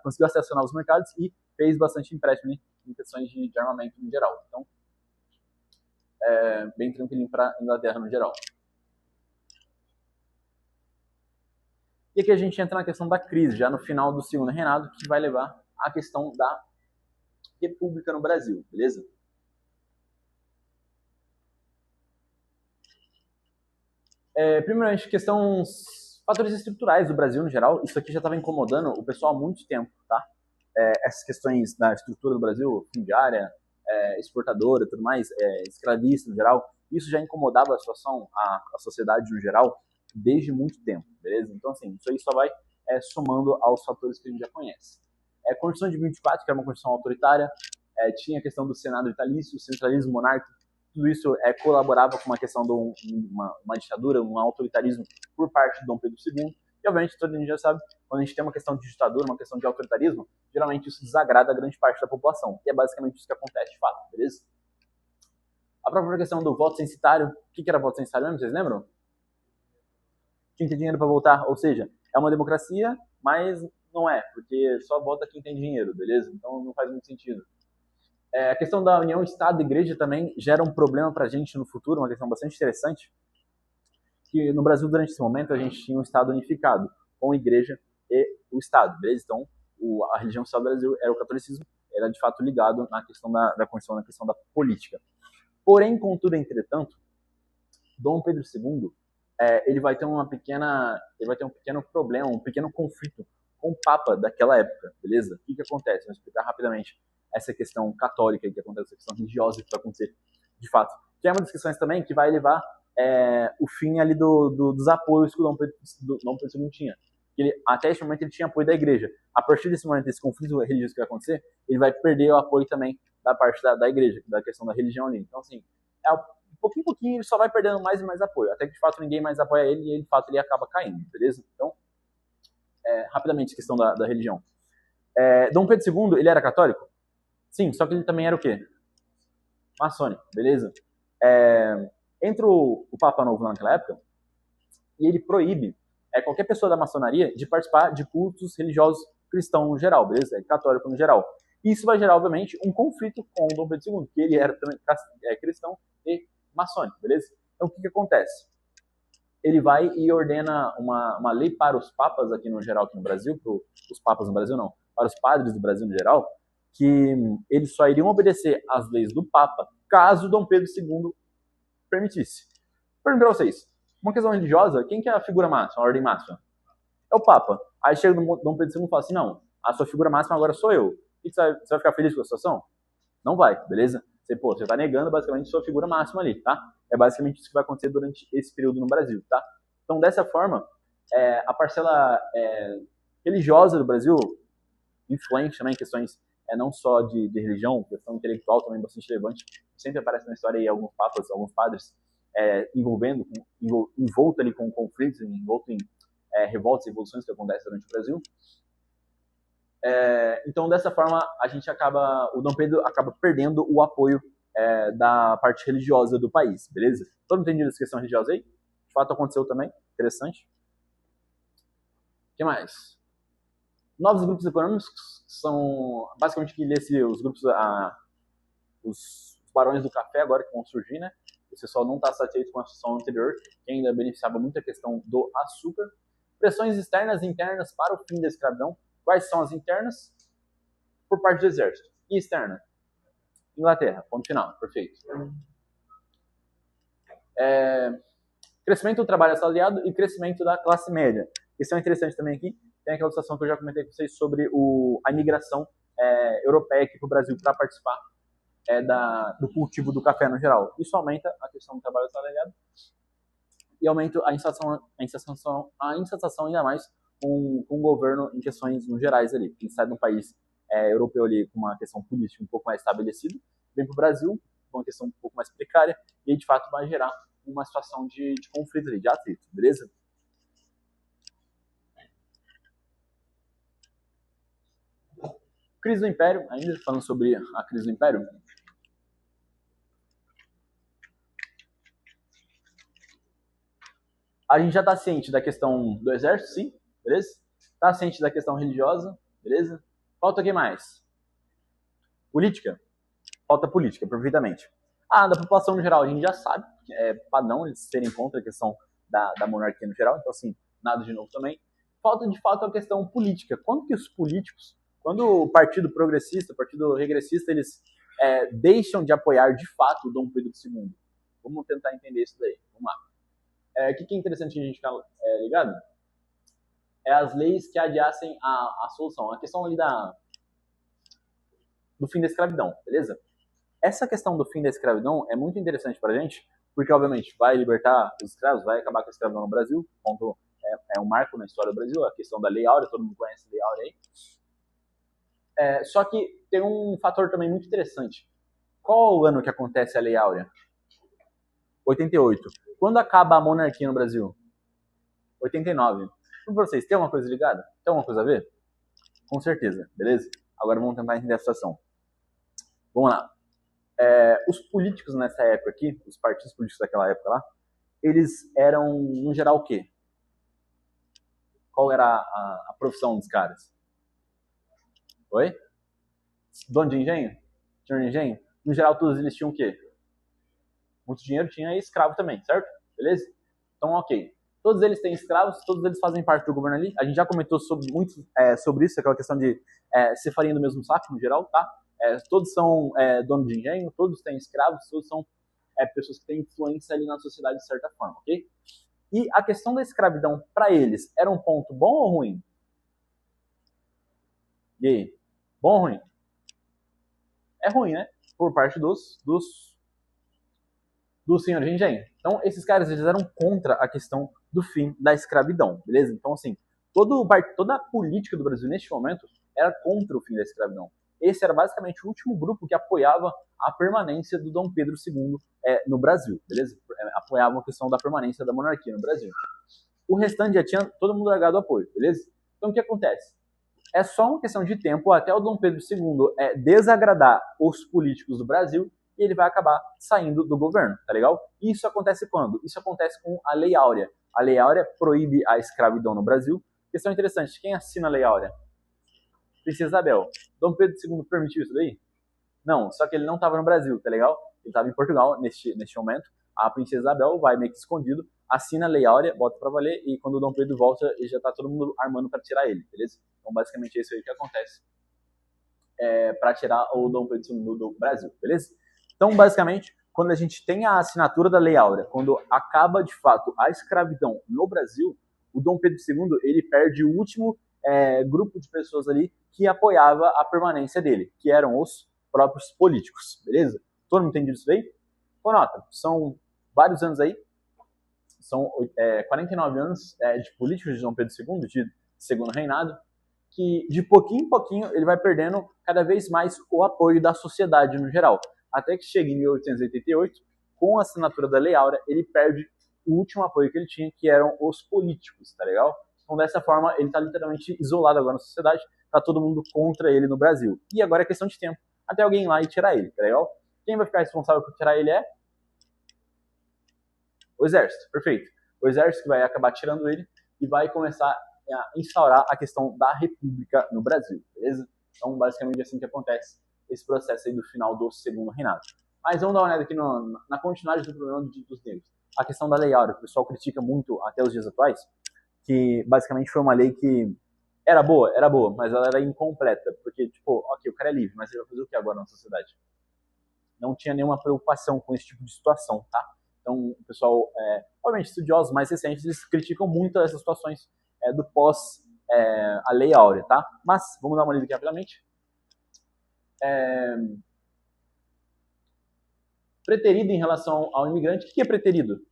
conseguiu acesso a novos mercados e fez bastante empréstimo em questões de armamento em geral. Então, bem tranquilinho para a Inglaterra no geral. E aqui a gente entra na questão da crise, já no final do segundo reinado, que vai levar à questão da república no Brasil, beleza? Primeiramente, fatores estruturais do Brasil no geral, isso aqui já estava incomodando o pessoal há muito tempo, tá? Essas questões da estrutura do Brasil, fundiária, exportadora, tudo mais, escravista no geral, isso já incomodava a situação, a sociedade no geral, desde muito tempo, beleza? Então, assim, isso aí só vai somando aos fatores que a gente já conhece. A Constituição de 24, que era uma Constituição autoritária, tinha a questão do Senado vitalício, centralismo monárquico, tudo isso colaborava com uma questão de uma ditadura, um autoritarismo por parte de Dom Pedro II, e obviamente todo mundo já sabe, quando a gente tem uma questão de ditadura, uma questão de autoritarismo, geralmente isso desagrada a grande parte da população, e é basicamente isso que acontece de fato, beleza? A própria questão do voto censitário, o que era voto censitário mesmo, vocês lembram? Quem tem dinheiro para votar, ou seja, é uma democracia, mas não é, porque só vota quem tem dinheiro, beleza? Então não faz muito sentido. A questão da união Estado e Igreja também gera um problema para a gente no futuro, uma questão bastante interessante, que no Brasil, durante esse momento, a gente tinha um Estado unificado, com a Igreja e o Estado, beleza? Então, a religião oficial do Brasil era o catolicismo, era de fato ligado na questão da Constituição, na questão da política. Porém, contudo, entretanto, Dom Pedro II, ele vai ter um pequeno problema, um pequeno conflito com o Papa daquela época, beleza? O que acontece? Vou explicar rapidamente essa questão católica que acontece, essa questão religiosa que vai acontecer de fato. Que é uma das questões também que vai levar o fim ali dos apoios que o Dom Pedro II tinha. Até esse momento ele tinha apoio da igreja. A partir desse momento, desse conflito religioso que vai acontecer, ele vai perder o apoio também da parte da igreja, da questão da religião ali. Então, assim, pouquinho em pouquinho ele só vai perdendo mais e mais apoio, até que de fato ninguém mais apoia ele e ele, de fato ele acaba caindo, beleza? Então, rapidamente a questão da religião. Dom Pedro II, ele era católico? Sim, só que ele também era o quê? Maçônico, beleza? Entre o Papa Novo naquela época, e ele proíbe qualquer pessoa da maçonaria de participar de cultos religiosos cristãos no geral, beleza? Católico no geral. E isso vai gerar, obviamente, um conflito com o Dom Pedro II, que ele era também cristão e maçônico, beleza? Então, o que acontece? Ele vai e ordena uma lei para os papas aqui no geral, aqui no Brasil, para os papas no Brasil não, para os padres do Brasil no geral, que eles só iriam obedecer às leis do Papa caso Dom Pedro II permitisse. Pergunto para vocês, uma questão religiosa, quem que é a figura máxima, a ordem máxima? É o Papa. Aí chega o Dom Pedro II e fala assim, não, a sua figura máxima agora sou eu. E você vai ficar feliz com a situação? Não vai, beleza? Você tá negando basicamente sua figura máxima ali, tá? É basicamente isso que vai acontecer durante esse período no Brasil, tá? Então, dessa forma, a parcela religiosa do Brasil, influente também em questões não só de religião, questão intelectual também bastante relevante, sempre aparece na história aí alguns papas, alguns padres envolto ali com conflitos, envolto em revoltas e revoluções que acontecem durante o Brasil. Então, dessa forma, o Dom Pedro acaba perdendo o apoio da parte religiosa do país, beleza? Todo mundo entendeu essa questão religiosa aí? De fato, aconteceu também, interessante. O que mais? Novos grupos econômicos são basicamente os grupos, os barões do café agora que vão surgir, né? O pessoal não está satisfeito com a situação anterior, que ainda beneficiava muito a questão do açúcar. Pressões externas e internas para o fim da escravidão. Quais são as internas? Por parte do exército. E externa? Inglaterra. Ponto final. Perfeito. Crescimento do trabalho assalariado e crescimento da classe média. Isso é interessante também aqui. Tem aquela situação que eu já comentei com vocês sobre a imigração europeia aqui para o Brasil para participar do cultivo do café no geral. Isso aumenta a questão do trabalho assalariado e aumenta a insatisfação ainda mais com o governo em questões no gerais ali. Quem sai de um país europeu ali com uma questão política um pouco mais estabelecida, vem para o Brasil com uma questão um pouco mais precária e aí, de fato vai gerar uma situação de conflito ali, de atrito, beleza? Crise do Império, ainda falando sobre a crise do Império. A gente já está ciente da questão do exército, sim, beleza? Está ciente da questão religiosa, beleza? Falta o que mais? Política? Falta política, perfeitamente. Da população no geral, a gente já sabe, é padrão eles serem contra a questão da monarquia no geral, então assim, nada de novo também. Falta de fato a questão política. Quando que os políticos, quando o Partido Progressista, o Partido Regressista, eles deixam de apoiar de fato o Dom Pedro II? Vamos tentar entender isso daí, vamos lá. O que é interessante a gente ficar ligado? É as leis que adiassem a solução. A questão ali do fim da escravidão, beleza? Essa questão do fim da escravidão é muito interessante pra gente, porque obviamente vai libertar os escravos, vai acabar com a escravidão no Brasil, ponto, é um marco na história do Brasil, a questão da Lei Áurea, todo mundo conhece a Lei Áurea aí. Só que tem um fator também muito interessante. Qual o ano que acontece a Lei Áurea? 88. Quando acaba a monarquia no Brasil? 89. Para vocês, tem alguma coisa ligada? Tem alguma coisa a ver? Com certeza, beleza? Agora vamos tentar entender a situação. Vamos lá. Os políticos nessa época aqui, os partidos políticos daquela época lá, eles eram, no geral, o quê? Qual era a profissão dos caras? Oi? Dono de engenho? Senhor de engenho? No geral, todos eles tinham o quê? Muito dinheiro, tinha escravo também, certo? Beleza? Então, ok. Todos eles têm escravos, todos eles fazem parte do governo ali. A gente já comentou muito sobre isso, aquela questão de ser farinha do mesmo saco, no geral, tá? Todos são donos de engenho, todos têm escravos, todos são pessoas que têm influência ali na sociedade de certa forma, ok? E a questão da escravidão, para eles, era um ponto bom ou ruim? E aí? Bom ou ruim? É ruim, né? Por parte dos senhores de engenho. Então, esses caras, eles eram contra a questão do fim da escravidão, beleza? Então, assim, toda a política do Brasil, neste momento, era contra o fim da escravidão. Esse era basicamente o último grupo que apoiava a permanência do Dom Pedro II no Brasil, beleza? Apoiava a questão da permanência da monarquia no Brasil. O restante já tinha todo mundo largado o apoio, beleza? Então, o que acontece? É só uma questão de tempo até o Dom Pedro II desagradar os políticos do Brasil e ele vai acabar saindo do governo, tá legal? E isso acontece quando? Isso acontece com a Lei Áurea, A Lei Áurea proíbe a escravidão no Brasil. Questão interessante, quem assina a Lei Áurea? Princesa Isabel. Dom Pedro II permitiu isso daí? Não, só que ele não estava no Brasil, tá legal? Ele estava em Portugal neste momento. A Princesa Isabel vai meio que escondido, assina a Lei Áurea, bota pra valer, e quando o Dom Pedro volta, ele já tá todo mundo armando para tirar ele, beleza? Então, basicamente, é isso aí que acontece para tirar o Dom Pedro II do Brasil, beleza? Então, basicamente, quando a gente tem a assinatura da Lei Áurea, quando acaba, de fato, a escravidão no Brasil, o Dom Pedro II, ele perde o último grupo de pessoas ali que apoiava a permanência dele, que eram os próprios políticos, beleza? Todo mundo entende isso aí? Então, nota, são vários anos aí, são 49 anos de políticos de Dom Pedro II, de segundo reinado, que de pouquinho em pouquinho ele vai perdendo cada vez mais o apoio da sociedade no geral. Até que chega em 1888, com a assinatura da Lei Áurea, ele perde o último apoio que ele tinha, que eram os políticos, tá legal? Então, dessa forma, ele está literalmente isolado agora na sociedade, tá todo mundo contra ele no Brasil. E agora é questão de tempo até alguém ir lá e tirar ele, tá legal? Quem vai ficar responsável por tirar ele é o exército, perfeito. O exército vai acabar tirando ele e vai começar a instaurar a questão da república no Brasil, beleza? Então, basicamente, é assim que acontece esse processo aí do final do segundo reinado. Mas vamos dar uma olhada aqui na continuidade do problema dos negros. A questão da Lei Áurea, o pessoal critica muito até os dias atuais, que basicamente foi uma lei que era boa, mas ela era incompleta, porque, tipo, ok, o cara é livre, mas ele vai fazer o que agora na sociedade? Não tinha nenhuma preocupação com esse tipo de situação, tá? Então, o pessoal, obviamente, estudiosos mais recentes, eles criticam muito essas situações do pós a Lei Áurea, tá? Mas, vamos dar uma olhada aqui rapidamente. Preterido em relação ao imigrante. O que é preterido?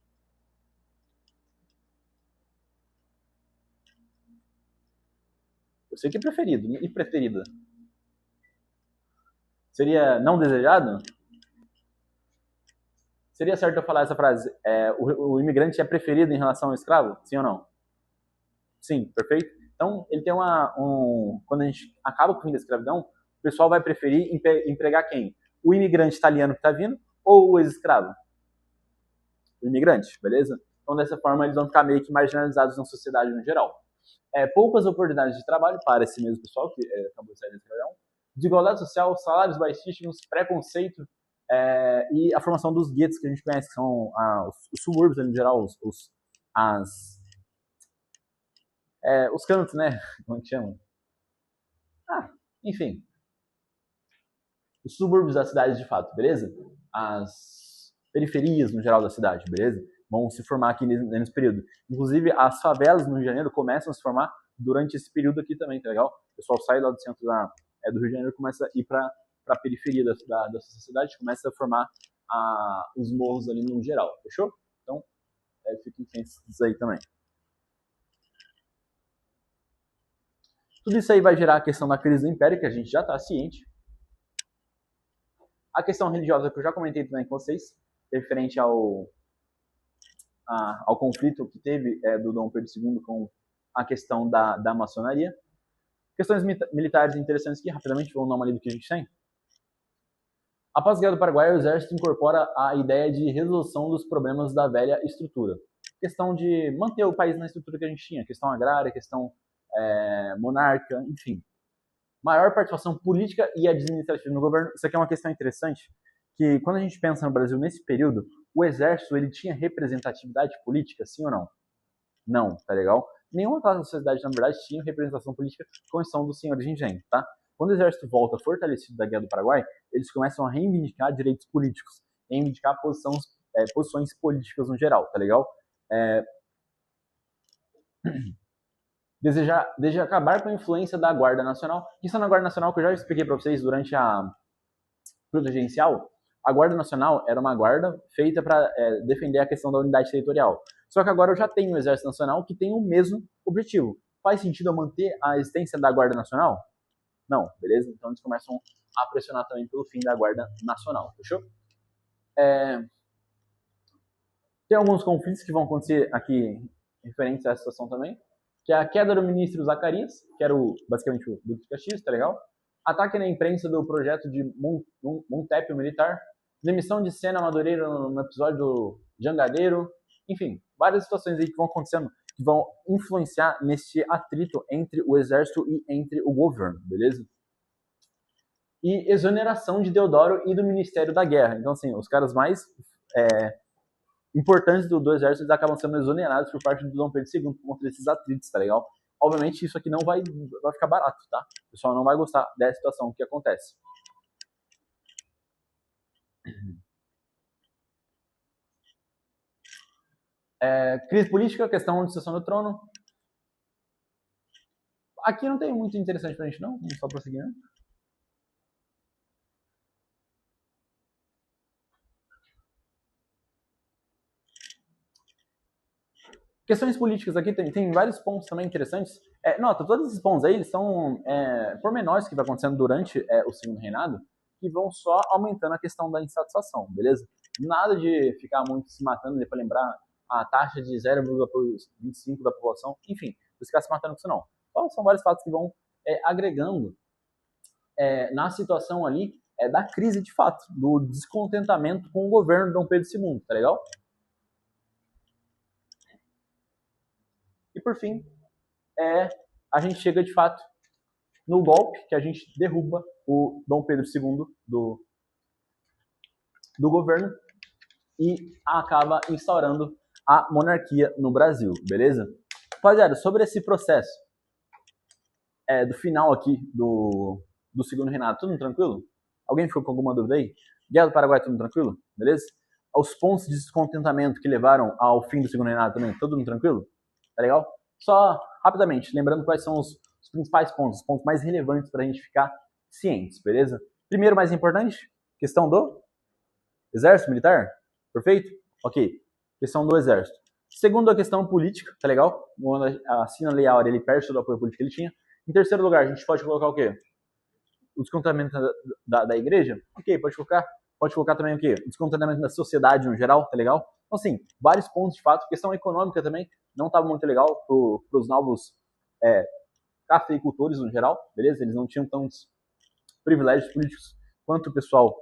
Eu sei que é preferido. E preterida? Seria não desejado? Seria certo eu falar essa frase? O imigrante é preferido em relação ao escravo? Sim ou não? Sim, perfeito? Então, ele tem quando a gente acaba com o fim da escravidão, o pessoal vai preferir empregar quem? O imigrante italiano que está vindo ou o ex-escravo? O imigrante, beleza? Então, dessa forma, eles vão ficar meio que marginalizados na sociedade no geral. Poucas oportunidades de trabalho para esse mesmo pessoal que acabou de sair da escravidão. Desigualdade social, salários baixíssimos, preconceito e a formação dos guetos que a gente conhece, que são os subúrbios ali, no geral, os cantos, né? Como é que chama? Enfim. Os subúrbios da cidade de fato, beleza? As periferias no geral da cidade, beleza? Vão se formar aqui nesse período. Inclusive, as favelas no Rio de Janeiro começam a se formar durante esse período aqui também, tá legal? O pessoal sai lá do centro do Rio de Janeiro e começa a ir para a periferia da cidade, começa a formar os morros ali no geral, fechou? Então, fiquem cientes disso aí também. Tudo isso aí vai gerar a questão da crise do Império, que a gente já está ciente. A questão religiosa que eu já comentei também com vocês, referente ao conflito que teve do Dom Pedro II com a questão da maçonaria. Questões militares interessantes aqui, rapidamente, vamos dar uma lida do que a gente tem. Após a Guerra do Paraguai, o exército incorpora a ideia de resolução dos problemas da velha estrutura. Questão de manter o país na estrutura que a gente tinha, questão agrária, questão monárquica, enfim. Maior participação política e administrativa no governo. Isso aqui é uma questão interessante, que quando a gente pensa no Brasil nesse período, o exército ele tinha representatividade política, sim ou não? Não, tá legal? Nenhuma classe da sociedade, na verdade, tinha representação política, com exceção dos senhores de engenho, tá? Quando o exército volta fortalecido da Guerra do Paraguai, eles começam a reivindicar direitos políticos, reivindicar posições políticas no geral, tá legal? Deseja acabar com a influência da Guarda Nacional. Isso é na Guarda Nacional que eu já expliquei para vocês durante a providencial. A Guarda Nacional era uma guarda feita para defender a questão da unidade territorial. Só que agora eu já tenho o Exército Nacional que tem o mesmo objetivo. Faz sentido eu manter a existência da Guarda Nacional? Não, beleza? Então eles começam a pressionar também pelo fim da Guarda Nacional, fechou? Tem alguns conflitos que vão acontecer aqui referentes a essa situação também, que é a queda do ministro Zacarias, que era basicamente o Duque de Caxias, tá legal? Ataque na imprensa do projeto de Montépio Militar, demissão de Sena Madureira no episódio do Jangadeiro, enfim, várias situações aí que vão acontecendo, que vão influenciar nesse atrito entre o exército e entre o governo, beleza? E exoneração de Deodoro e do Ministério da Guerra. Então, assim, os caras mais importantes do exército, eles acabam sendo exonerados por parte do Dom Pedro II contra esses atritos, tá legal? Obviamente, isso aqui não vai ficar barato, tá? O pessoal não vai gostar dessa situação que acontece. Crise política, questão de sucessão do trono. Aqui não tem muito interessante pra gente, não. Vamos só prosseguir, né? Questões políticas aqui tem vários pontos também interessantes. Nota, todos esses pontos aí, eles são pormenores que vai acontecendo durante o segundo reinado, que vão só aumentando a questão da insatisfação, beleza? Nada de ficar muito se matando para lembrar a taxa de 0,25 da população, enfim, não ficar se matando com isso não. Então, são vários fatos que vão agregando na situação ali da crise de fato, do descontentamento com o governo de Dom Pedro II, tá legal? E por fim, a gente chega de fato no golpe que a gente derruba o Dom Pedro II do governo e acaba instaurando a monarquia no Brasil, beleza? Rapaziada, sobre esse processo do final aqui do segundo reinado, tudo tranquilo? Alguém ficou com alguma dúvida aí? Guerra do Paraguai, tudo tranquilo? Beleza? Os pontos de descontentamento que levaram ao fim do segundo reinado também, tudo tranquilo? Tá legal? Só rapidamente, lembrando quais são os principais pontos, os pontos mais relevantes para a gente ficar cientes, beleza? Primeiro, mais importante, questão do exército militar, perfeito? Ok, questão do exército. Segundo, a questão política, tá legal? Quando assina a Lei Áurea, ele perde todo o apoio político que ele tinha. Em terceiro lugar, a gente pode colocar o quê? O descontentamento da igreja? Ok, pode colocar também o quê? O descontentamento da sociedade no geral, tá legal? Então, assim, vários pontos de fato. Questão econômica também não estava muito legal para os novos cafeicultores no geral, beleza? Eles não tinham tantos privilégios políticos quanto o pessoal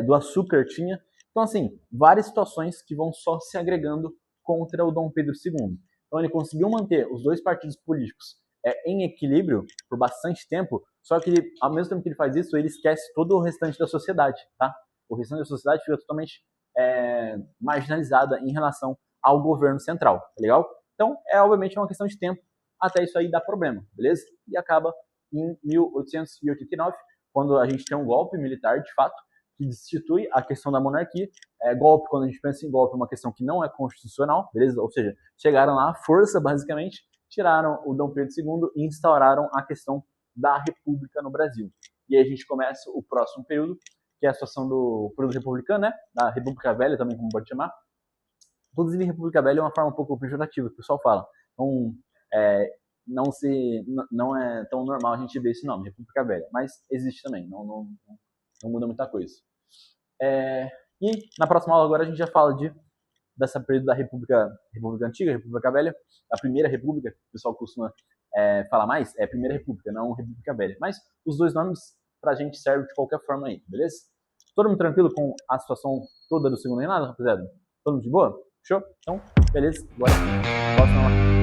do açúcar tinha. Então, assim, várias situações que vão só se agregando contra o Dom Pedro II. Então, ele conseguiu manter os dois partidos políticos em equilíbrio por bastante tempo, só que ele, ao mesmo tempo que ele faz isso, ele esquece todo o restante da sociedade, tá? O restante da sociedade fica totalmente marginalizada em relação ao governo central, tá legal? Então, obviamente uma questão de tempo até isso aí dar problema, beleza? E acaba em 1889, quando a gente tem um golpe militar, de fato, que destitui a questão da monarquia. Golpe, quando a gente pensa em golpe, é uma questão que não é constitucional, beleza? Ou seja, chegaram lá à força, basicamente, tiraram o Dom Pedro II e instauraram a questão da república no Brasil. E aí a gente começa o próximo período, que é a situação do período republicano, né? Da República Velha também, como pode chamar. Inclusive, República Velha é uma forma um pouco pejorativa, que o pessoal fala. Então, não é tão normal a gente ver esse nome, República Velha. Mas existe também, não muda muita coisa. E na próxima aula agora a gente já fala dessa período da República Antiga, República Velha. A Primeira República, que o pessoal costuma falar mais, é Primeira República, não República Velha. Mas os dois nomes pra gente servem de qualquer forma aí, beleza? Todo mundo tranquilo com a situação toda do segundo reinado, rapaziada? Todo mundo de boa? Show? Então, beleza, bora. Próxima aula.